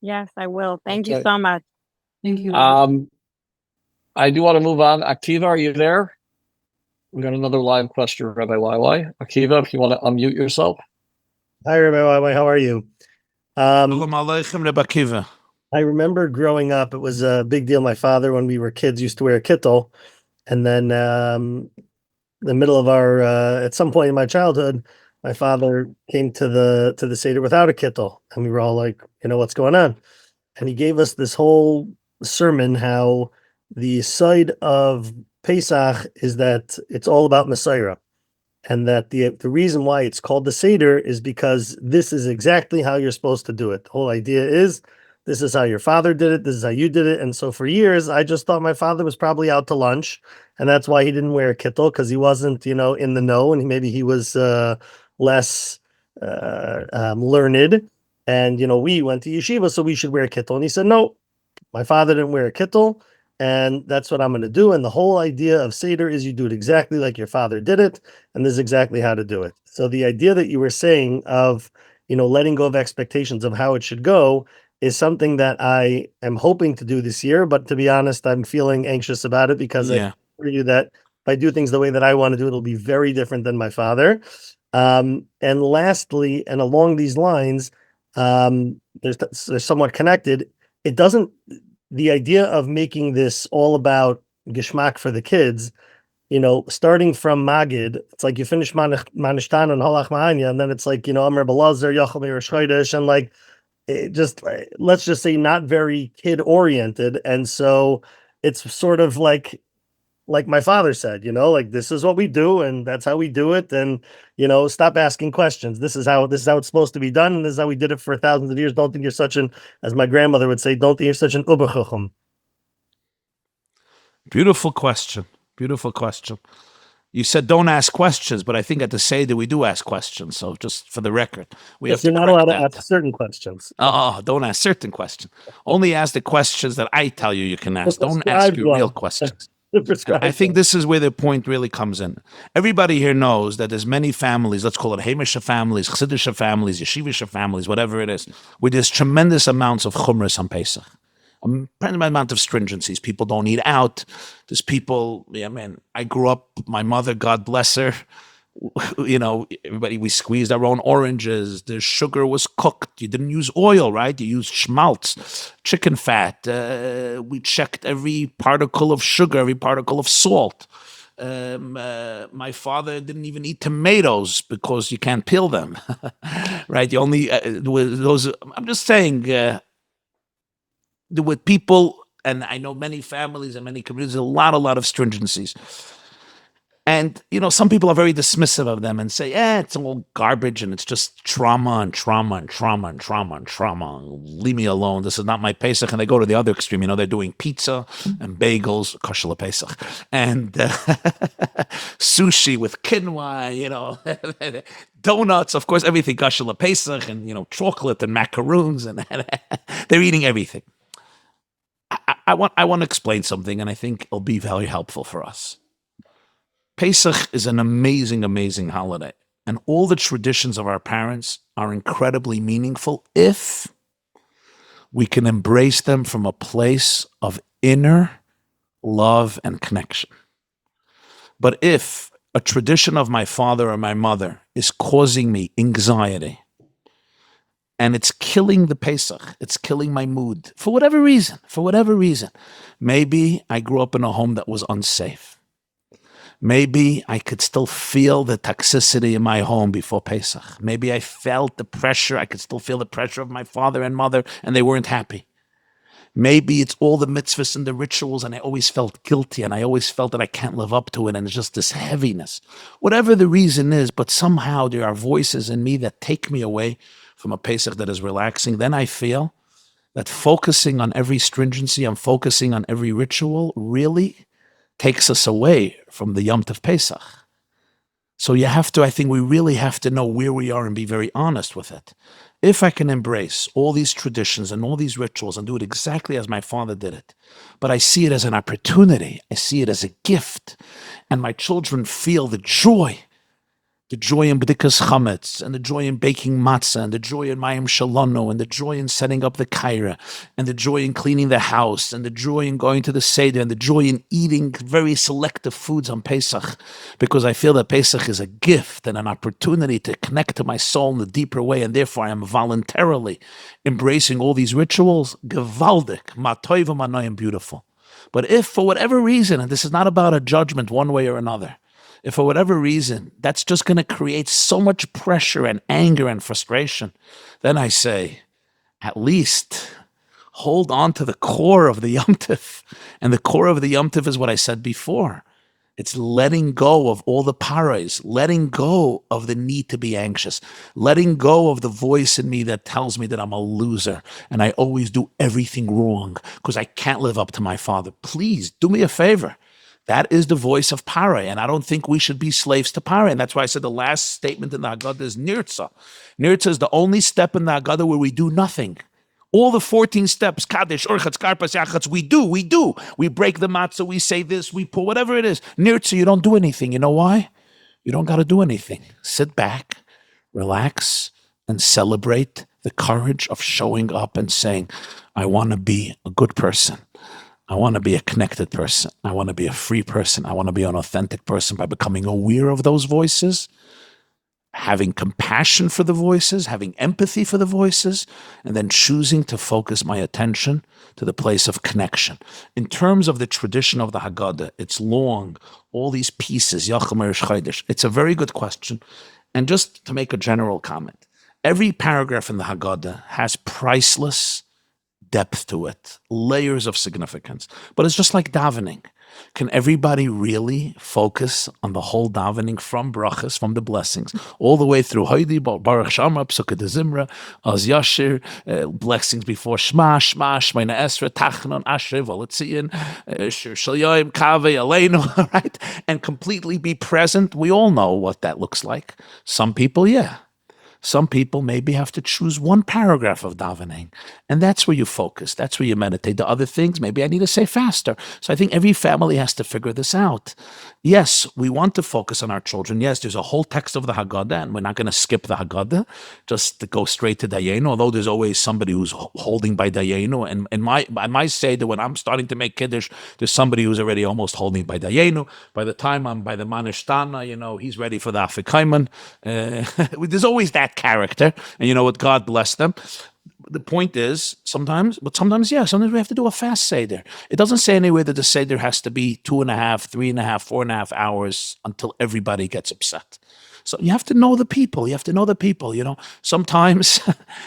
Yes, I will. Thank you Okay. so much. Thank you. I do want to move on. Akiva, are you there? We got another live question, Rabbi YY. Akiva, if you want to unmute yourself. Hi, Rabbi. How are you? Shalom Aleichem, Rebbe Akiva. I remember growing up, it was a big deal. My father, when we were kids, used to wear a kittel. And then the middle of our, at some point in my childhood, my father came to the Seder without a kittel. And we were all like, what's going on? And he gave us this whole sermon, how the side of Pesach is that it's all about Messiah. And that the reason why it's called the Seder is because this is exactly how you're supposed to do it. The whole idea is this is how your father did it, this is how you did it. And so for years, I just thought my father was probably out to lunch, and that's why he didn't wear a kittel, because he wasn't, in the know, and maybe he was less learned. And we went to yeshiva, so we should wear a kittel. And he said, no, my father didn't wear a kittel, and that's what I'm going to do. And the whole idea of Seder is you do it exactly like your father did it, and this is exactly how to do it. So the idea that you were saying of, letting go of expectations of how it should go is something that I am hoping to do this year. But to be honest, I'm feeling anxious about it, because I assure you that if I do things the way that I want to do, it'll be very different than my father. And lastly, and along these lines, they're somewhat connected. It doesn't, the idea of making this all about geschmack for the kids, starting from Magid, it's like you finish Manishtan and Halach Ma'anya, and then it's like, Amr Belazar, Yachal Meir Shchodesh, and like, it just, let's just say, not very kid oriented. And so it's sort of like my father said, like, this is what we do, and that's how we do it. And, stop asking questions. This is how it's supposed to be done. And this is how we did it for thousands of years. Don't think you're such an, as my grandmother would say, don't think you're such an uberchuchum. Beautiful question. Beautiful question. You said don't ask questions, but I think at the Seder we do ask questions. So just for the record, you're not allowed to ask certain questions. Don't ask certain questions. Only ask the questions that I tell you can ask. Don't ask your real questions. I think this is where the point really comes in. Everybody here knows that there's many families, let's call it Hamisha families, Chassidisha families, Yeshivisha families, whatever it is, where there's tremendous amounts of chumras on Pesach. A amount of stringencies. People don't eat out. There's people, I grew up, my mother, God bless her, everybody, we squeezed our own oranges. The sugar was cooked. You didn't use oil, right? You used schmaltz, chicken fat. We checked every particle of sugar, every particle of salt. My father didn't even eat tomatoes because you can't peel them, right? You only, those, I'm just saying, with people, and I know many families and many communities, a lot of stringencies. And, some people are very dismissive of them and say, it's all garbage and it's just trauma and trauma and trauma and trauma and trauma. Leave me alone. This is not my Pesach. And they go to the other extreme. They're doing pizza and bagels, kosher Pesach, and sushi with quinoa, donuts, of course, everything kosher Pesach, and, chocolate and macaroons, and they're eating everything. I want to explain something, and I think it'll be very helpful for us. Pesach is an amazing, amazing holiday, and all the traditions of our parents are incredibly meaningful if we can embrace them from a place of inner love and connection. But if a tradition of my father or my mother is causing me anxiety, and it's killing the Pesach, it's killing my mood, for whatever reason, maybe I grew up in a home that was unsafe. Maybe I could still feel the toxicity in my home before Pesach. Maybe I felt the pressure. I could still feel the pressure of my father and mother, and they weren't happy. Maybe it's all the mitzvahs and the rituals, and I always felt guilty, and I always felt that I can't live up to it, and it's just this heaviness. Whatever the reason is, but somehow there are voices in me that take me away from a Pesach that is relaxing. Then I feel that focusing on every stringency and focusing on every ritual really takes us away from the Yom Tov Pesach. So I think we really have to know where we are and be very honest with it. If I can embrace all these traditions and all these rituals and do it exactly as my father did it, but I see it as an opportunity, I see it as a gift, and my children feel the joy the joy in b'dikas chametz, and the joy in baking matzah, and the joy in mayim shalano, and the joy in setting up the kaira, and the joy in cleaning the house, and the joy in going to the Seder, and the joy in eating very selective foods on Pesach, because I feel that Pesach is a gift and an opportunity to connect to my soul in a deeper way, and therefore I am voluntarily embracing all these rituals. Gewaldig, matoiv manoyim, beautiful. But if for whatever reason, and this is not about a judgment one way or another, if for whatever reason that's just going to create so much pressure and anger and frustration, then I say, at least hold on to the core of the Yom Tov. And the core of the Yom Tov is what I said before. It's letting go of all the paras, letting go of the need to be anxious, letting go of the voice in me that tells me that I'm a loser and I always do everything wrong because I can't live up to my father. Please do me a favor. That is the voice of para, and I don't think we should be slaves to para. And that's why I said the last statement in the Haggadah is nirtza. Nirtza is the only step in the Haggadah where we do nothing. All the 14 steps, Kaddish, Orchatz, Karpas, Yachatz, we do. We break the matzah, we say this, we pull, whatever it is. Nirtza, you don't do anything. You know why? You don't got to do anything. Sit back, relax, and celebrate the courage of showing up and saying, I want to be a good person. I want to be a connected person. I want to be a free person. I want to be an authentic person by becoming aware of those voices, having compassion for the voices, having empathy for the voices, and then choosing to focus my attention to the place of connection. In terms of the tradition of the Haggadah, it's long, all these pieces, it's a very good question. And just to make a general comment, every paragraph in the Haggadah has priceless depth to it, layers of significance. But it's just like davening. Can everybody really focus on the whole davening from brachas, from the blessings, all the way through Hoidi, Baruch Shama, Psukkah de Zimra, Az Yashir, blessings before Shema, Shmeina Esra, Tachnon, Ashrei, Volitzion, Shir Shalyayim, Kaveh, Aleinu, right? And completely be present. We all know what that looks like. Some people, yeah. Some people maybe have to choose one paragraph of davening, and that's where you focus. That's where you meditate. The other things, maybe I need to say faster. So I think every family has to figure this out. Yes, we want to focus on our children. Yes, there's a whole text of the Haggadah, and we're not going to skip the Haggadah just to go straight to Dayenu, although there's always somebody who's holding by Dayenu. And I might say that when I'm starting to make Kiddush, there's somebody who's already almost holding by Dayenu. By the time I'm by the Manishtana, he's ready for the Afikaiman. There's always that character, and you know what, God bless them. The point is, sometimes we have to do a fast Seder. It doesn't say anywhere that the Seder has to be 2.5, 3.5, 4.5 hours until everybody gets upset. So you have to know the people. Sometimes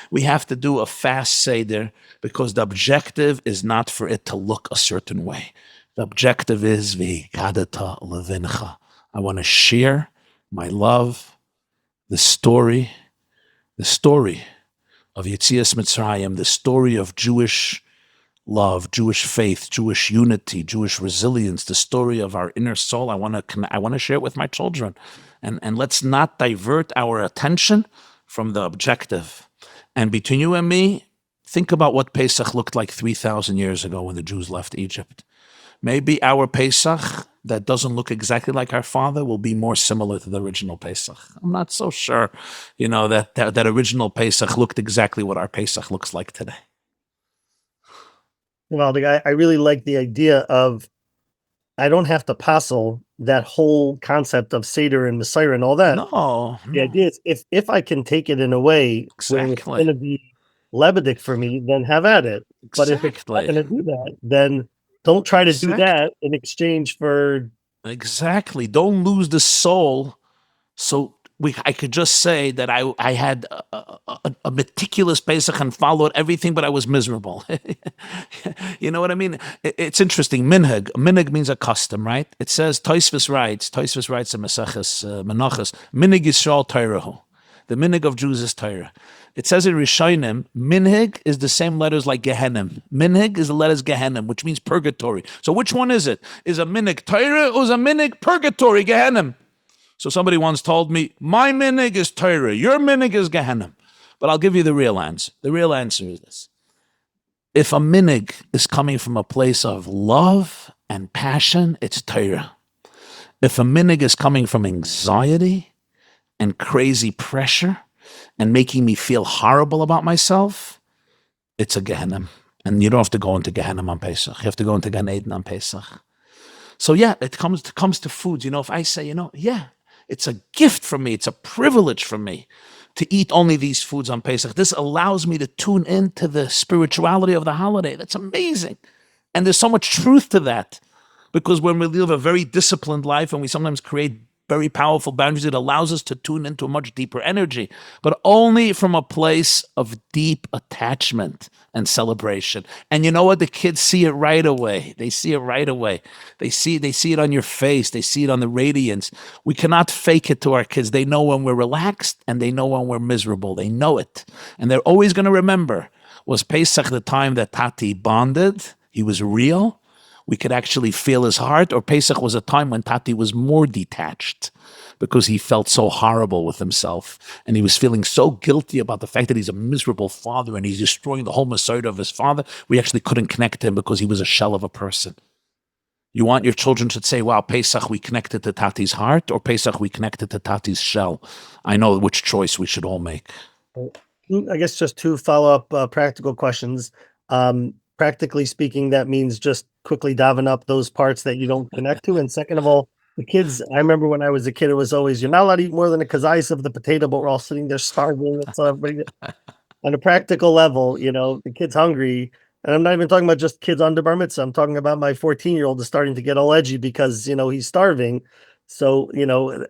we have to do a fast Seder because the objective is not for it to look a certain way. The objective is v'hikadata levincha. I want to share my love, the story of Yetzias Mitzrayim, the story of Jewish love, Jewish faith, Jewish unity, Jewish resilience, the story of our inner soul. I want to share it with my children, and let's not divert our attention from the objective. And between you and me, think about what Pesach looked like 3,000 years ago when the Jews left Egypt. Maybe our Pesach that doesn't look exactly like our father will be more similar to the original Pesach. I'm not so sure, that original Pesach looked exactly what our Pesach looks like today. Well, I really like the idea of I don't have to passel that whole concept of Seder and Messiah and all that. No. The idea is if I can take it in a way where it's going to be Lebedik for me, then have at it. But if it's not going to do that, then don't try to do that in exchange for... Exactly. Don't lose the soul. So I could just say that I had a meticulous Pesach and followed everything, but I was miserable. You know what I mean? It's interesting. Minhag. Minhag means a custom, right? It says, Tosfos writes in Maseches Menachos, Minhag Yisrael Torah. The minhag of Jews is Torah. It says in Rishonim, minhag is the same letters like Gehenim. Minhag is the letters Gehenim, which means purgatory. So which one is it? Is a minhag Torah or is a minhag purgatory, Gehenim? So somebody once told me, my minhag is Torah, your minhag is Gehenim. But I'll give you the real answer. The real answer is this. If a minhag is coming from a place of love and passion, it's Torah. If a minhag is coming from anxiety and crazy pressure and making me feel horrible about myself, it's a Gehenna. And you don't have to go into Gehenna on Pesach. You have to go into Gan Eden on Pesach. So yeah, it comes to foods. If I say, it's a gift for me, it's a privilege for me to eat only these foods on Pesach. This allows me to tune into the spirituality of the holiday. That's amazing. And there's so much truth to that. Because when we live a very disciplined life and we sometimes create very powerful boundaries, it allows us to tune into a much deeper energy, but only from a place of deep attachment and celebration. And you know what? The kids see it right away. They see it right away. They see it on your face. They see it on the radiance. We cannot fake it to our kids. They know when we're relaxed and they know when we're miserable. They know it. And they're always going to remember, was Pesach the time that Tati bonded? He was real. We could actually feel his heart, or Pesach was a time when Tati was more detached because he felt so horrible with himself and he was feeling so guilty about the fact that he's a miserable father and he's destroying the whole Messiah of his father. We actually couldn't connect to him because he was a shell of a person. You want your children to say, wow, Pesach, we connected to Tati's heart, or Pesach, we connected to Tati's shell. I know which choice we should all make. I guess just two follow-up practical questions. Practically speaking, that means just quickly daven up those parts that you don't connect to. And second of all, the kids, I remember when I was a kid, it was always, you're not allowed to eat more than a kazais of the potato, but we're all sitting there starving. So everybody, on a practical level, the kid's hungry. And I'm not even talking about just kids on the bar mitzvah. I'm talking about my 14-year-old is starting to get all edgy because, he's starving. So,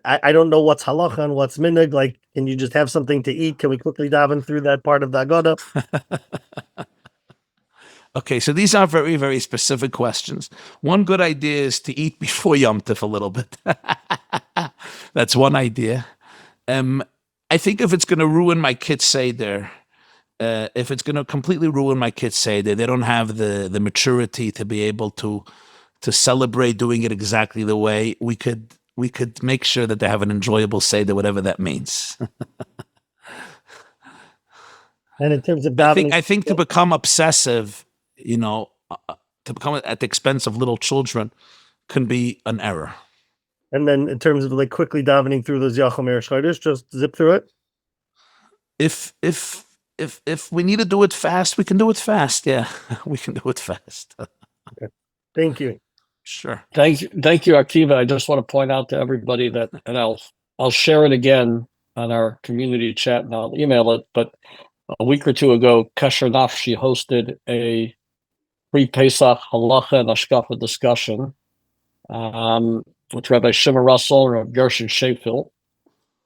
I don't know what's halacha and what's minhag. Like, can you just have something to eat? Can we quickly daven through that part of the Haggadah? Okay, so these are very, very specific questions. One good idea is to eat before Yom Tov a little bit. That's one idea. I think if it's going to ruin my kids' Seder, if it's going to completely ruin my kids' Seder, they don't have the maturity to be able to celebrate doing it exactly the way we could make sure that they have an enjoyable Seder, whatever that means. And in terms of davening, I think to become obsessive, to become at the expense of little children can be an error. And then in terms of like quickly davening through those Yachomer Shchaydish, just zip through it. If we need to do it fast, we can do it fast. Yeah, we can do it fast. Okay. Thank you. Sure. Thank you, Akiva. I just want to point out to everybody that, and I'll share it again on our community chat and I'll email it. But a week or two ago, Kesher Nafshi hosted a Pre-Pesach halacha and hashkafa discussion with Rabbi Shimon Russell and Rabbi Gershon Sheffield.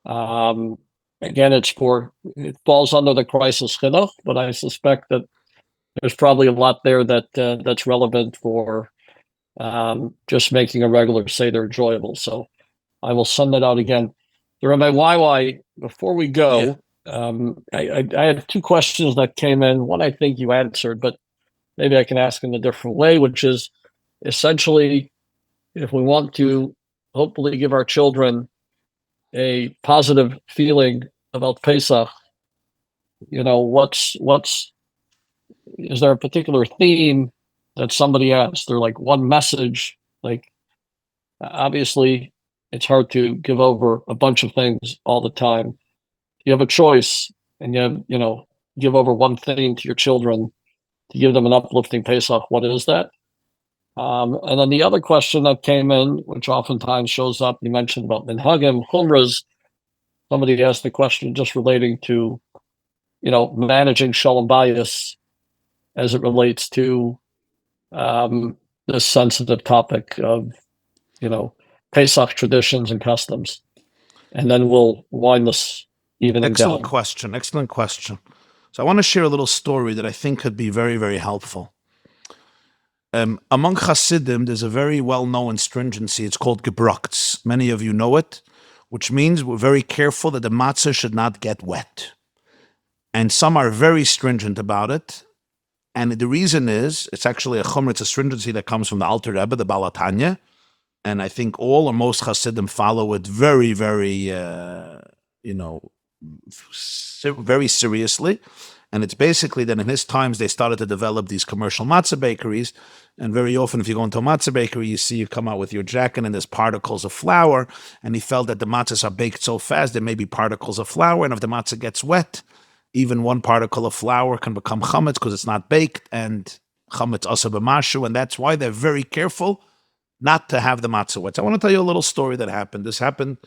Again, it falls under the crisis chinuch, but I suspect that there's probably a lot there that's relevant for just making a regular Seder enjoyable. So I will send that out again. Rabbi YY, before we go, I had two questions that came in. One I think you answered, but maybe I can ask in a different way, which is essentially, if we want to hopefully give our children a positive feeling about Pesach, is there a particular theme that somebody has? They're like one message, like obviously it's hard to give over a bunch of things all the time. You have a choice and give over one thing to your children to give them an uplifting Pesach. What is that? And then the other question that came in, which oftentimes shows up, you mentioned about minhagim, chumras. Somebody asked the question just relating to, managing shalom bayis as it relates to this sensitive topic of, Pesach traditions and customs. And then we'll wind this evening Excellent down. Excellent question. So I want to share a little story that I think could be very, very helpful. Among Hasidim, there's a very well-known stringency. It's called gebruchts. Many of you know it, which means we're very careful that the matzah should not get wet. And some are very stringent about it. And the reason is, it's actually a chumra, it's a stringency that comes from the Alter Rebbe, the Baal HaTanya. And I think all or most Hasidim follow it very, very, very seriously. And it's basically that in his times, they started to develop these commercial matzah bakeries. And very often, if you go into a matzah bakery, you come out with your jacket and there's particles of flour. And he felt that the matzahs are baked so fast, there may be particles of flour. And if the matzah gets wet, even one particle of flour can become chametz because it's not baked. And chametz asa b'mashu. And that's why they're very careful not to have the matzah wet. So I want to tell you a little story that happened. This happened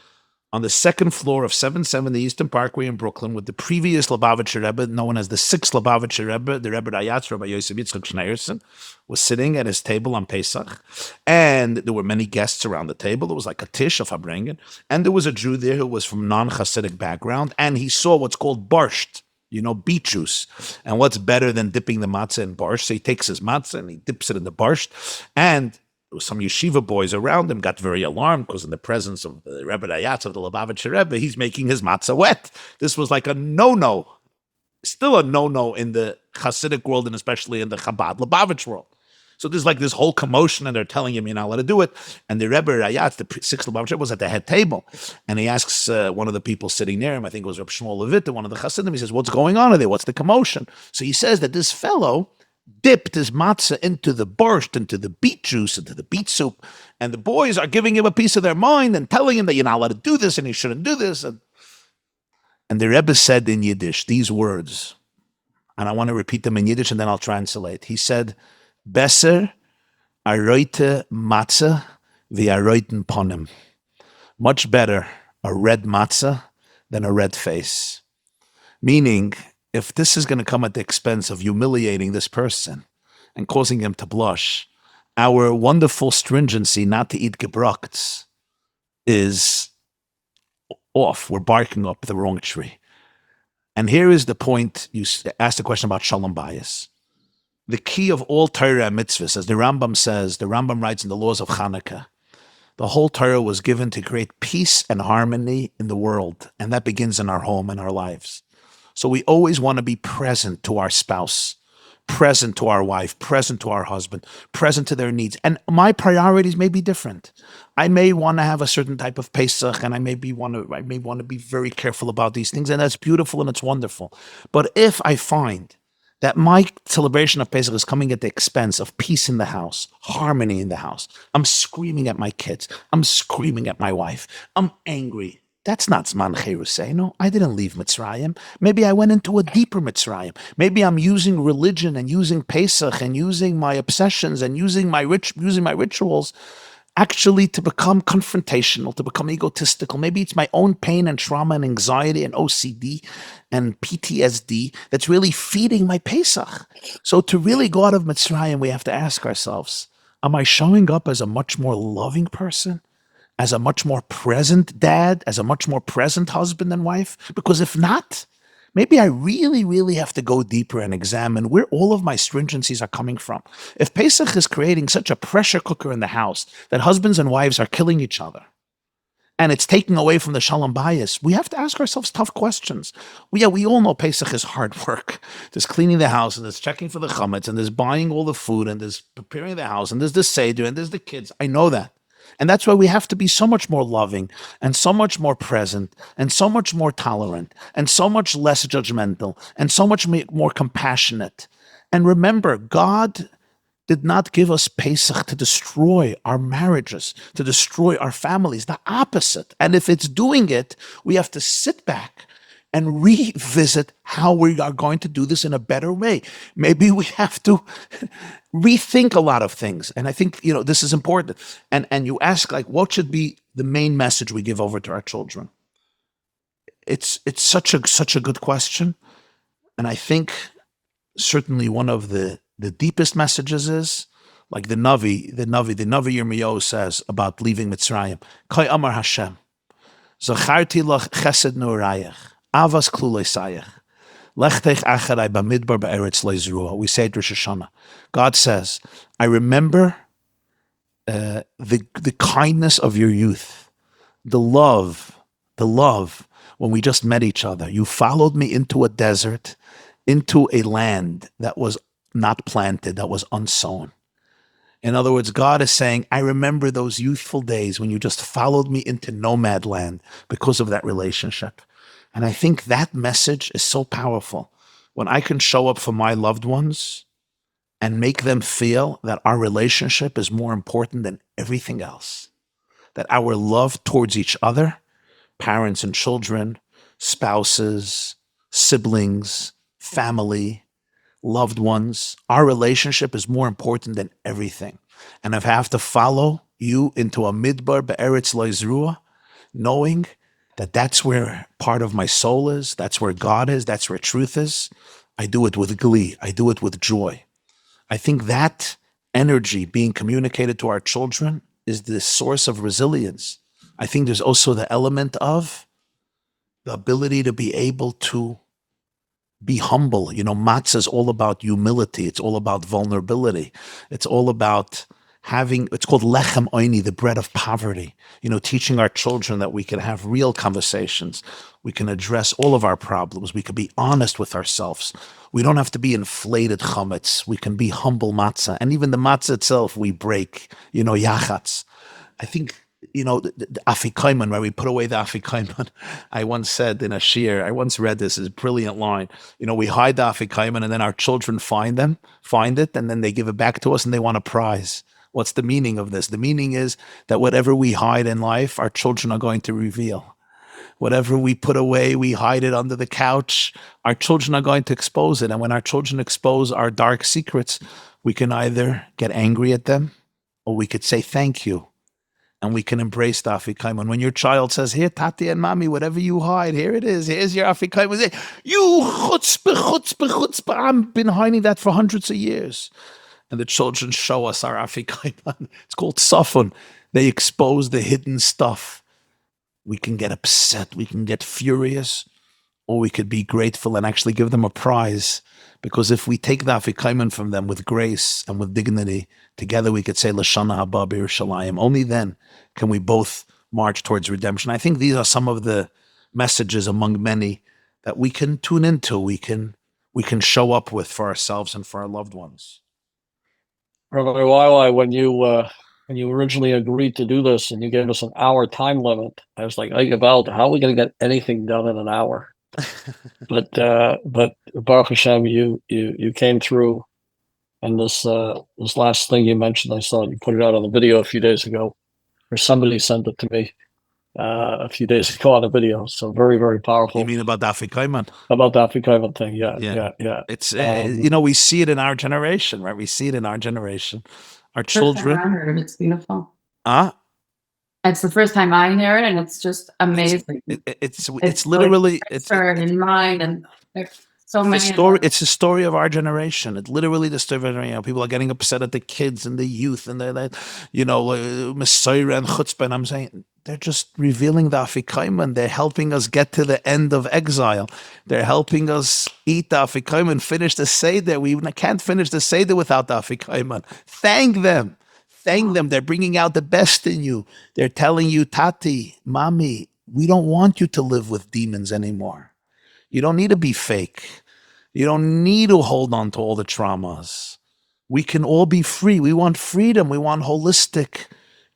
on the second floor of 770 Eastern Parkway in Brooklyn with the previous Lubavitcher Rebbe, known as the sixth Lubavitcher Rebbe, the Rebbe Rayatz, Rabbi Yosef Yitzchak Schneerson, was sitting at his table on Pesach. And there were many guests around the table. It was like a tish of Habrengen. And there was a Jew there who was from non-Hasidic background. And he saw what's called barsht, beet juice. And what's better than dipping the matzah in barsht? So he takes his matzah and he dips it in the barsht. And some yeshiva boys around him got very alarmed because in the presence of the Rebbe Rayatz of the Lubavitcher Rebbe, he's making his matzah wet. This was like a no-no, still a no-no in the Hasidic world and especially in the Chabad Lubavitch world. So there's like this whole commotion and they're telling him you're not allowed to do it. And the Rebbe Rayatz, the sixth Lubavitcher Rebbe, was at the head table. And he asks one of the people sitting near him, I think it was Reb Shmuel Levit, one of the Hasidim, he says, what's going on there? What's the commotion? So he says that this fellow dipped his matzah into the borscht, into the beet juice, into the beet soup, and the boys are giving him a piece of their mind and telling him that you're not allowed to do this and you shouldn't do this. And the Rebbe said in Yiddish these words, and I want to repeat them in Yiddish and then I'll translate. He said, Besser aroite matzah v'aroiten ponim. Much better a red matzah than a red face. Meaning, if this is going to come at the expense of humiliating this person and causing him to blush, our wonderful stringency not to eat gebruchts is off. We're barking up the wrong tree. And here is the point. You asked the question about shalom bayis. The key of all Torah and mitzvahs, as the Rambam says, the Rambam writes in the laws of Hanukkah, the whole Torah was given to create peace and harmony in the world. And that begins in our home and our lives. So we always want to be present to our spouse, present to our wife, present to our husband, present to their needs. And my priorities may be different. I may want to have a certain type of Pesach, and I may want to be very careful about these things, and that's beautiful and it's wonderful. But if I find that my celebration of Pesach is coming at the expense of peace in the house, harmony in the house, I'm screaming at my kids, I'm screaming at my wife, I'm angry. That's not Zman Cherusenu. I didn't leave Mitzrayim. Maybe I went into a deeper Mitzrayim. Maybe I'm using religion and using Pesach and using my obsessions and using my rituals actually to become confrontational, to become egotistical. Maybe it's my own pain and trauma and anxiety and OCD and PTSD that's really feeding my Pesach. So to really go out of Mitzrayim, we have to ask ourselves, am I showing up as a much more loving person? As a much more present dad, as a much more present husband and wife? Because if not, maybe I really, really have to go deeper and examine where all of my stringencies are coming from. If Pesach is creating such a pressure cooker in the house that husbands and wives are killing each other, and it's taking away from the shalom bayis, we have to ask ourselves tough questions. We all know Pesach is hard work. There's cleaning the house, and there's checking for the chametz, and there's buying all the food, and there's preparing the house, and there's the seder, and there's the kids. I know that. And that's why we have to be so much more loving and so much more present and so much more tolerant and so much less judgmental and so much more compassionate. And remember, God did not give us Pesach to destroy our marriages, to destroy our families, the opposite. And if it's doing it, we have to sit back and revisit how we are going to do this in a better way. Maybe we have to rethink a lot of things. And I think, this is important. And you ask, what should be the main message we give over to our children? It's such a good question. And I think certainly one of the deepest messages is, like the Navi Yirmiyahu says about leaving Mitzrayim. Kai Amar Hashem, Zacharti lach chesed nurayach, avas klulei sayach, lechtech acharai bamidbar be'eretz leizruah. We say it Rosh Hashanah. God says, I remember the kindness of your youth, the love when we just met each other. You followed me into a desert, into a land that was not planted, that was unsown. In other words, God is saying, I remember those youthful days when you just followed me into nomad land because of that relationship. And I think that message is so powerful. when I can show up for my loved ones and make them feel that our relationship is more important than everything else, that our love towards each other, parents and children, spouses, siblings, family, loved ones, our relationship is more important than everything. And if I have to follow you into a midbar be'eretz lo yizruah, knowing that that's where part of my soul is, that's where God is, that's where truth is, I do it with glee, I do it with joy. I think that energy being communicated to our children is the source of resilience. I think there's also the element of the ability to be able to be humble. Matzah is all about humility. It's all about vulnerability. It's all about it's called lechem oini, the bread of poverty. Teaching our children that we can have real conversations. We can address all of our problems. We can be honest with ourselves. We don't have to be inflated chametz. We can be humble matzah. And even the matzah itself, we break, yachatz. I think, the afikaiman, where we put away the afikaiman. I once said in a shir, I once read this, is a brilliant line. We hide the afikaiman and then our children find it, and then they give it back to us and they want a prize. What's the meaning of this? The meaning is that whatever we hide in life, our children are going to reveal. Whatever we put away, we hide it under the couch, our children are going to expose it. And when our children expose our dark secrets, we can either get angry at them or we could say thank you. And we can embrace the afikaiman. When your child says, "Here, Tati and Mommy, whatever you hide, here it is. Here's your afikaiman." Say, "You chutzpah, I've been hiding that for hundreds of years." And the children show us our afikaiman. It's called safon. They expose the hidden stuff. We can get upset. We can get furious. Or we could be grateful and actually give them a prize. Because if we take the afikaiman from them with grace and with dignity, together we could say, L'shana haba b'Yerushalayim. Only then can we both march towards redemption. I think these are some of the messages among many that we can tune into, we can show up with for ourselves and for our loved ones. Rabbi Waiwai, when you originally agreed to do this and you gave us an hour time limit, I was like, about how are we going to get anything done in an hour? But Baruch Hashem, you came through, and this last thing you mentioned, I saw you put it out on the video a few days ago, or somebody sent it to me a few days ago on a video. So very, very powerful. You mean about the afikaiman? About the afikaiman thing, yeah. It's we see it in our generation, right? We see it in our generation. Our children. I heard it. It's beautiful. Ah. It's the first time I hear it, and it's just amazing. It's literally it's in mind, and there's so many. It's the story of our generation. It's literally the story of our generation. People are getting upset at the kids and the youth, and they're Messiah and chutzpah. And I'm saying they're just revealing the afikaiman. They're helping us get to the end of exile. They're helping us eat the afikaiman, finish the Seder. We can't finish the Seder without the afikaiman. Thank them. Thank them. They're bringing out the best in you. They're telling you, Tati, Mommy, we don't want you to live with demons anymore. You don't need to be fake. You don't need to hold on to all the traumas. We can all be free. We want freedom. We want holistic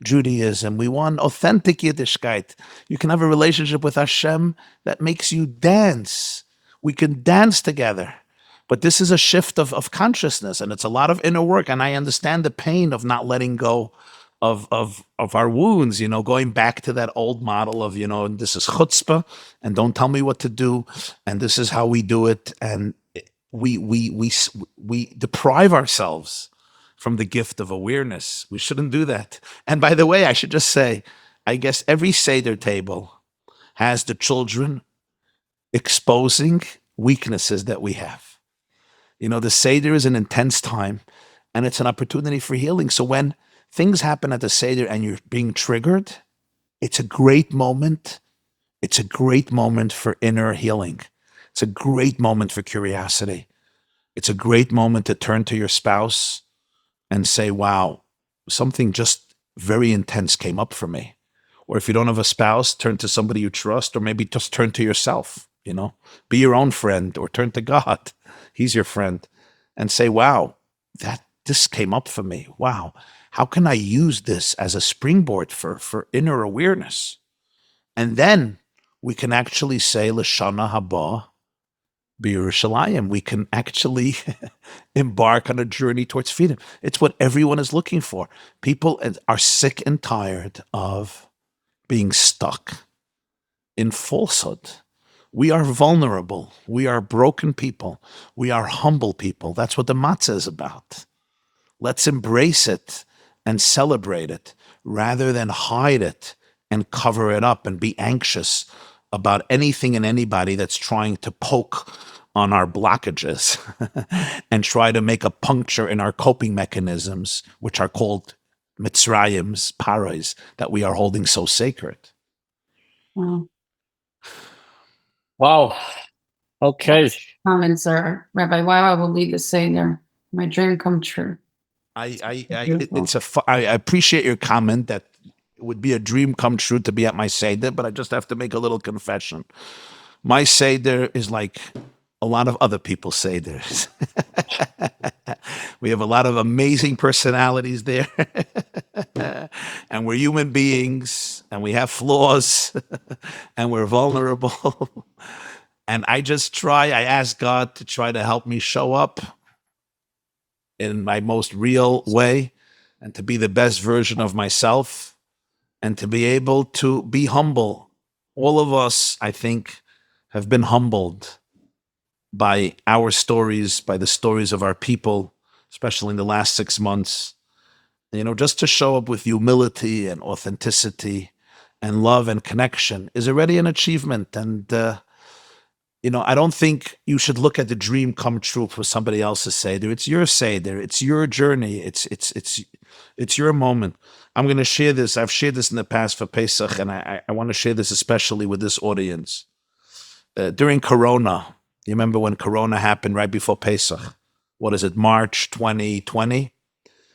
Judaism. We want authentic Yiddishkeit. You can have a relationship with Hashem that makes you dance. We can dance together. But this is a shift of consciousness, and it's a lot of inner work. And I understand the pain of not letting go of our wounds, going back to that old model of, this is chutzpah, and don't tell me what to do, and this is how we do it. And we deprive ourselves from the gift of awareness. We shouldn't do that. And by the way, I should just say, I guess every Seder table has the children exposing weaknesses that we have. The Seder is an intense time, and it's an opportunity for healing. So when things happen at the Seder and you're being triggered, it's a great moment. It's a great moment for inner healing. It's a great moment for curiosity. It's a great moment to turn to your spouse and say, wow, something just very intense came up for me. Or if you don't have a spouse, turn to somebody you trust, or maybe just turn to yourself, be your own friend, or turn to God. He's your friend, and say, wow, this came up for me. Wow. How can I use this as a springboard for inner awareness? And then we can actually say, L'shana haba B'Yerushalayim, we can actually embark on a journey towards freedom. It's what everyone is looking for. People are sick and tired of being stuck in falsehood. We are vulnerable. We are broken people. We are humble people. That's what the matzah is about. Let's embrace it and celebrate it rather than hide it and cover it up and be anxious about anything and anybody that's trying to poke on our blockages and try to make a puncture in our coping mechanisms, which are called Mitzrayim's, paras, that we are holding so sacred. Wow. Wow. Okay. Comments are, Rabbi, wow, I will leave the Seder. My dream come true. I Beautiful. appreciate your comment that it would be a dream come true to be at my Seder, but I just have to make a little confession. My Seder is like a lot of other people's Seders. We have a lot of amazing personalities there. And we're human beings, and we have flaws, and we're vulnerable. And I ask God to try to help me show up in my most real way and to be the best version of myself and to be able to be humble. All of us, I think, have been humbled by our stories, by the stories of our people, especially in the last 6 months. Just to show up with humility and authenticity and love and connection is already an achievement. And, I don't think you should look at the dream come true for somebody else's Seder. It's your Seder. It's your journey. It's your moment. I'm going to share this. I've shared this in the past for Pesach, and I want to share this especially with this audience. During Corona, you remember when Corona happened right before Pesach? What is it, March 2020?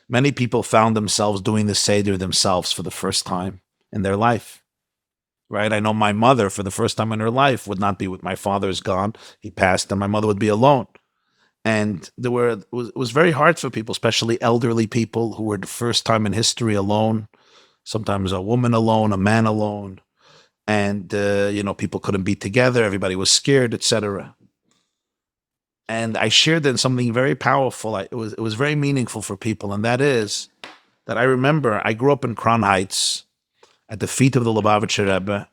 Many people found themselves doing the Seder themselves for the first time in their life. Right? I know my mother, for the first time in her life, would not be with my father's gone. He passed, and my mother would be alone. And it was very hard for people, especially elderly people who were the first time in history alone. Sometimes a woman alone, a man alone. And, people couldn't be together. Everybody was scared, etc. And I shared then something very powerful. It was very meaningful for people. And that is that I remember I grew up in Crown Heights at the feet of the Lubavitcher Rebbe.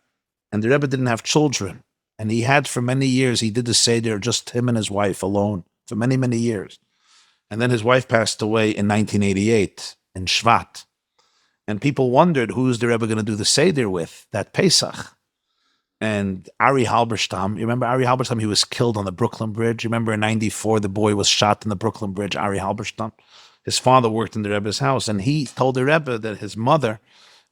And the Rebbe didn't have children. And he had for many years, he did the Seder, just him and his wife alone for many, many years. And then his wife passed away in 1988 in Shvat. And people wondered, who's the Rebbe going to do the Seder with, that Pesach? And Ari Halberstam, you remember Ari Halberstam? He was killed on the Brooklyn Bridge. You remember in 94, the boy was shot on the Brooklyn Bridge, Ari Halberstam. His father worked in the Rebbe's house, and he told the Rebbe that his mother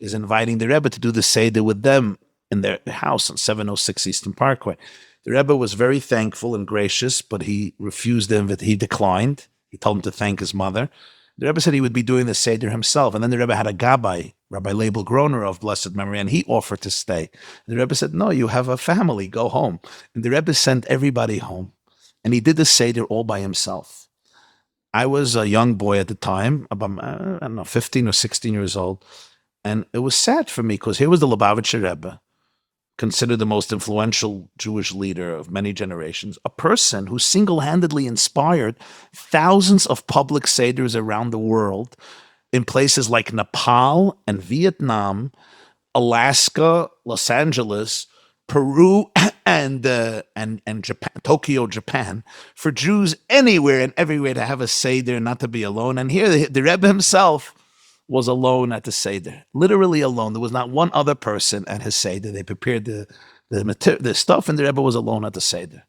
is inviting the Rebbe to do the Seder with them in their house on 706 Eastern Parkway. The Rebbe was very thankful and gracious, but he refused the invitation. He declined. He told him to thank his mother. The Rebbe said he would be doing the Seder himself. And then the Rebbe had a Gabbai, Rabbi Label Groner of blessed memory, and he offered to stay. And the Rebbe said, no, you have a family, go home. And the Rebbe sent everybody home. And he did the Seder all by himself. I was a young boy at the time, about, 15 or 16 years old. And it was sad for me because here was the Lubavitcher Rebbe, considered the most influential Jewish leader of many generations, a person who single-handedly inspired thousands of public seders around the world in places like Nepal and Vietnam, Alaska, Los Angeles, Peru, and Japan, Tokyo, Japan, for Jews anywhere and everywhere to have a seder, not to be alone. And here the Rebbe himself was alone at the Seder, literally alone. There was not one other person at his Seder. They prepared the stuff, and the Rebbe was alone at the Seder.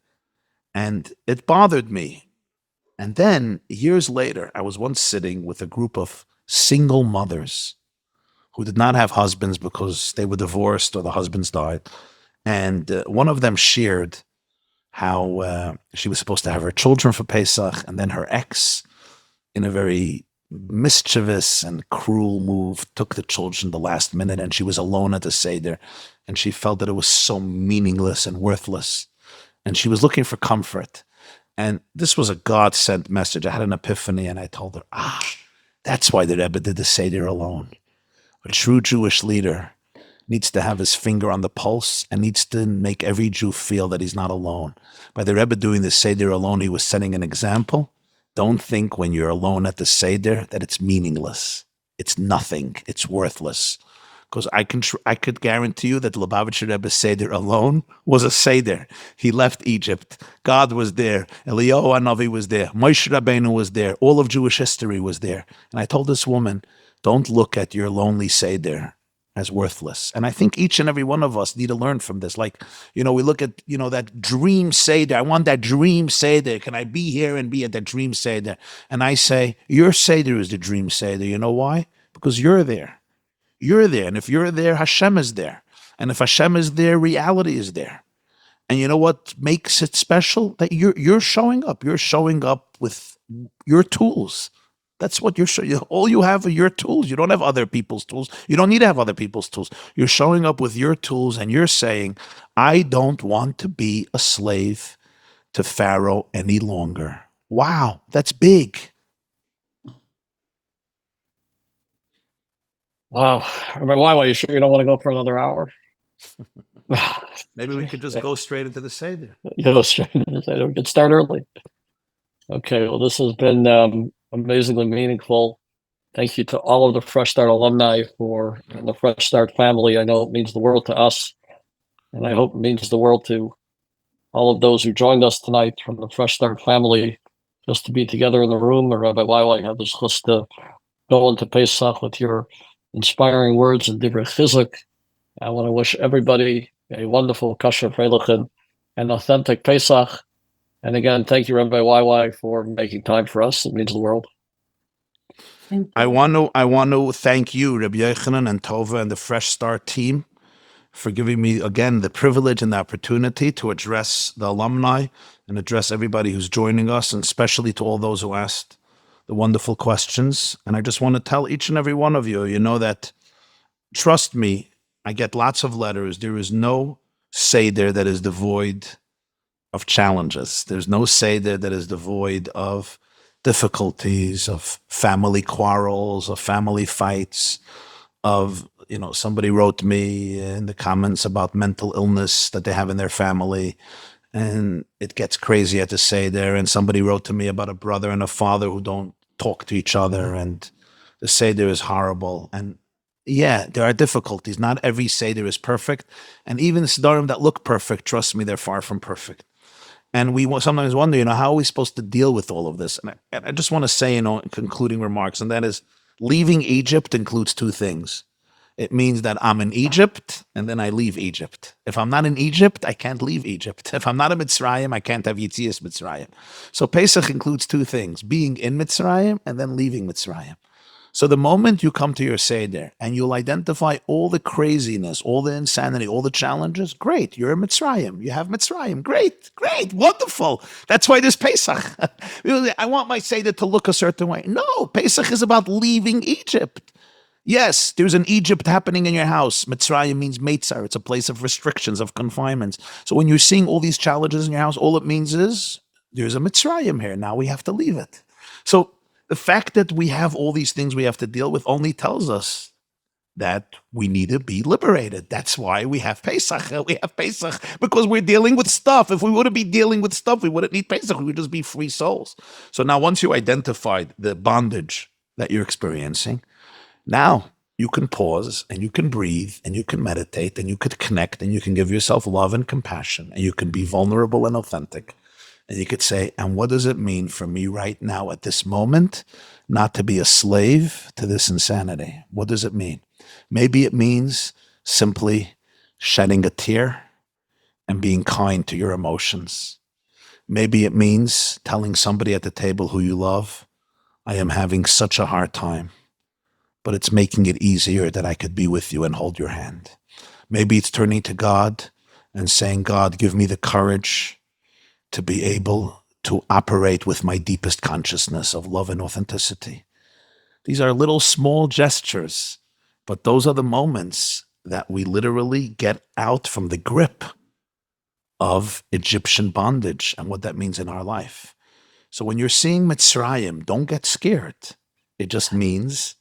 And it bothered me. And then, years later, I was once sitting with a group of single mothers who did not have husbands because they were divorced or the husbands died. And one of them shared how she was supposed to have her children for Pesach, and then her ex, in a very mischievous and cruel move, took the children the last minute, and she was alone at the Seder, and she felt that it was so meaningless and worthless, and she was looking for comfort. And this was a God-sent message. I had an epiphany, and I told her, that's why the Rebbe did the Seder alone. A true Jewish leader needs to have his finger on the pulse and needs to make every Jew feel that he's not alone. By the Rebbe doing the Seder alone, he was setting an example. Don't think when you're alone at the Seder that it's meaningless. It's nothing. It's worthless. Because I could guarantee you that Lubavitcher Rebbe's Seder alone was a Seder. He left Egypt. God was there. Eliyahu Hanavi was there. Moshe Rabbeinu was there. All of Jewish history was there. And I told this woman, don't look at your lonely Seder as worthless. And I think each and every one of us need to learn from this. Like, we look at, that dream Seder. I want that dream Seder. Can I be here and be at that dream Seder? And I say, your Seder is the dream Seder. You know why? Because you're there. You're there. And if you're there, Hashem is there. And if Hashem is there, reality is there. And you know what makes it special? That you're showing up. You're showing up with your tools. That's what you're showing. All you have are your tools. You don't have other people's tools. You don't need to have other people's tools. You're showing up with your tools and you're saying, I don't want to be a slave to Pharaoh any longer. Wow, that's big. Wow. Why you sure you don't want to go for another hour? Maybe we could just go straight into the Seder. Go straight into the Seder. We could start early. Okay, well, this has been amazingly meaningful. Thank you to all of the Fresh Start alumni and the Fresh Start family. I know it means the world to us, and I hope it means the world to all of those who joined us tonight from the Fresh Start family, just to be together in the room. Rabbi Waiwai had this list to go into Pesach with your inspiring words and divrei chizuk. I want to wish everybody a wonderful kosher freilichen and authentic Pesach. And again, thank you, Rabbi Waiwai, for making time for us. It means the world. I want to thank you, Rabbi Yochanan and Tova and the Fresh Start team, for giving me, again, the privilege and the opportunity to address the alumni and address everybody who's joining us, and especially to all those who asked the wonderful questions. And I just want to tell each and every one of you, that, trust me, I get lots of letters. There is no Seder that is devoid of challenges. There's no Seder that is devoid of difficulties, of family quarrels, of family fights, of, somebody wrote me in the comments about mental illness that they have in their family, and it gets crazy at the Seder. And somebody wrote to me about a brother and a father who don't talk to each other, and the Seder is horrible. And yeah, there are difficulties. Not every Seder is perfect. And even Sedarim that look perfect, trust me, they're far from perfect. And we sometimes wonder, how are we supposed to deal with all of this? And I just want to say, concluding remarks, and that is, leaving Egypt includes two things. It means that I'm in Egypt, and then I leave Egypt. If I'm not in Egypt, I can't leave Egypt. If I'm not in Mitzrayim, I can't have Yitzias Mitzrayim. So Pesach includes two things, being in Mitzrayim and then leaving Mitzrayim. So the moment you come to your Seder and you'll identify all the craziness, all the insanity, all the challenges, great, you're in Mitzrayim. You have Mitzrayim. Great, wonderful. That's why there's Pesach. I want my Seder to look a certain way. No, Pesach is about leaving Egypt. Yes, there's an Egypt happening in your house. Mitzrayim means Meitzar. It's a place of restrictions, of confinements. So when you're seeing all these challenges in your house, all it means is there's a Mitzrayim here. Now we have to leave it. So the fact that we have all these things we have to deal with only tells us that we need to be liberated. That's why we have Pesach. We have Pesach because we're dealing with stuff. If we wouldn't be dealing with stuff, we wouldn't need Pesach. We would just be free souls. So now once you identified the bondage that you're experiencing, now you can pause and you can breathe and you can meditate and you could connect and you can give yourself love and compassion and you can be vulnerable and authentic. And you could say, and what does it mean for me right now at this moment not to be a slave to this insanity? What does it mean? Maybe it means simply shedding a tear and being kind to your emotions. Maybe it means telling somebody at the table who you love, I am having such a hard time, but it's making it easier that I could be with you and hold your hand. Maybe it's turning to God and saying, God, give me the courage to be able to operate with my deepest consciousness of love and authenticity. These are little small gestures, but those are the moments that we literally get out from the grip of Egyptian bondage and what that means in our life. So when you're seeing Mitzrayim, don't get scared. It just means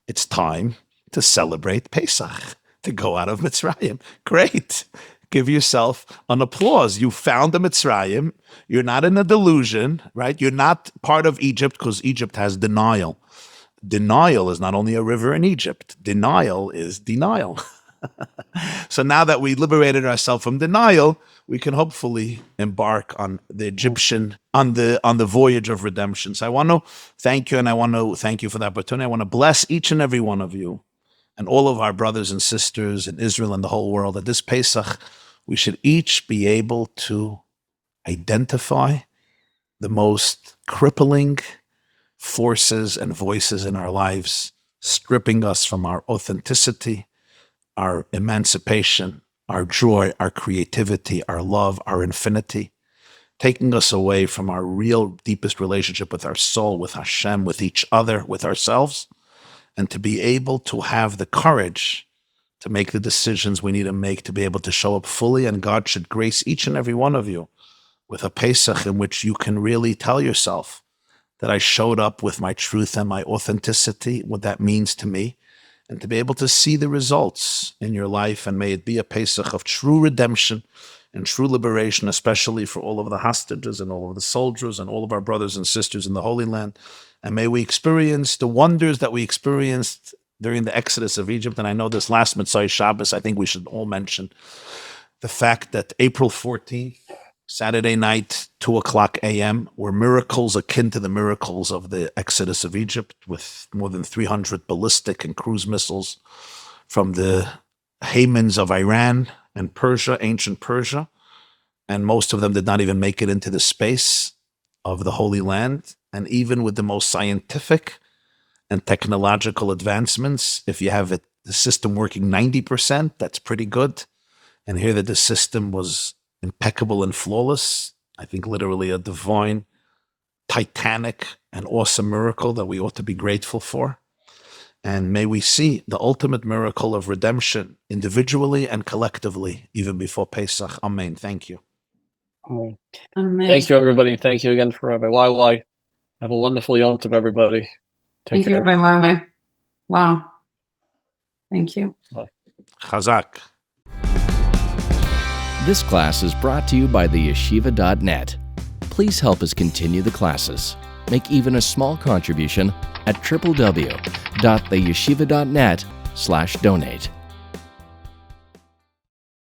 it's time to celebrate Pesach, to go out of Mitzrayim. Great. Give yourself an applause. You found the Mitzrayim. You're not in a delusion, right? You're not part of Egypt because Egypt has denial. Denial is not only a river in Egypt. Denial is denial. So now that we liberated ourselves from denial, we can hopefully embark on the Egyptian, on the voyage of redemption. So I want to thank you, and I want to thank you for the opportunity. I want to bless each and every one of you and all of our brothers and sisters in Israel and the whole world. At this Pesach, we should each be able to identify the most crippling forces and voices in our lives, stripping us from our authenticity, our emancipation, our joy, our creativity, our love, our infinity, taking us away from our real deepest relationship with our soul, with Hashem, with each other, with ourselves, and to be able to have the courage to make the decisions we need to make to be able to show up fully. And God should grace each and every one of you with a Pesach in which you can really tell yourself that I showed up with my truth and my authenticity, what that means to me, and to be able to see the results in your life. And may it be a Pesach of true redemption and true liberation, especially for all of the hostages and all of the soldiers and all of our brothers and sisters in the Holy Land. And may we experience the wonders that we experienced during the Exodus of Egypt. And I know this last Mitzvah Shabbos, I think we should all mention the fact that April 14th, Saturday night, 2:00 a.m., were miracles akin to the miracles of the Exodus of Egypt, with more than 300 ballistic and cruise missiles from the Hamans of Iran and Persia, ancient Persia, and most of them did not even make it into the space of the Holy Land. And even with the most scientific and technological advancements, if you have the system working 90%, that's pretty good. And here that the system was impeccable and flawless, I think literally a divine, titanic, and awesome miracle that we ought to be grateful for. And may we see the ultimate miracle of redemption individually and collectively, even before Pesach. Amen. Thank you. Amen. Amen. Thank you, everybody. Thank you again for Rabbi YY. Have a wonderful Yom Tov, everybody. Take Thank you, care. Rabbi. Wow. Thank you. Chazak. This class is brought to you by theyeshiva.net. Please help us continue the classes. Make even a small contribution at www.theyeshiva.net/donate.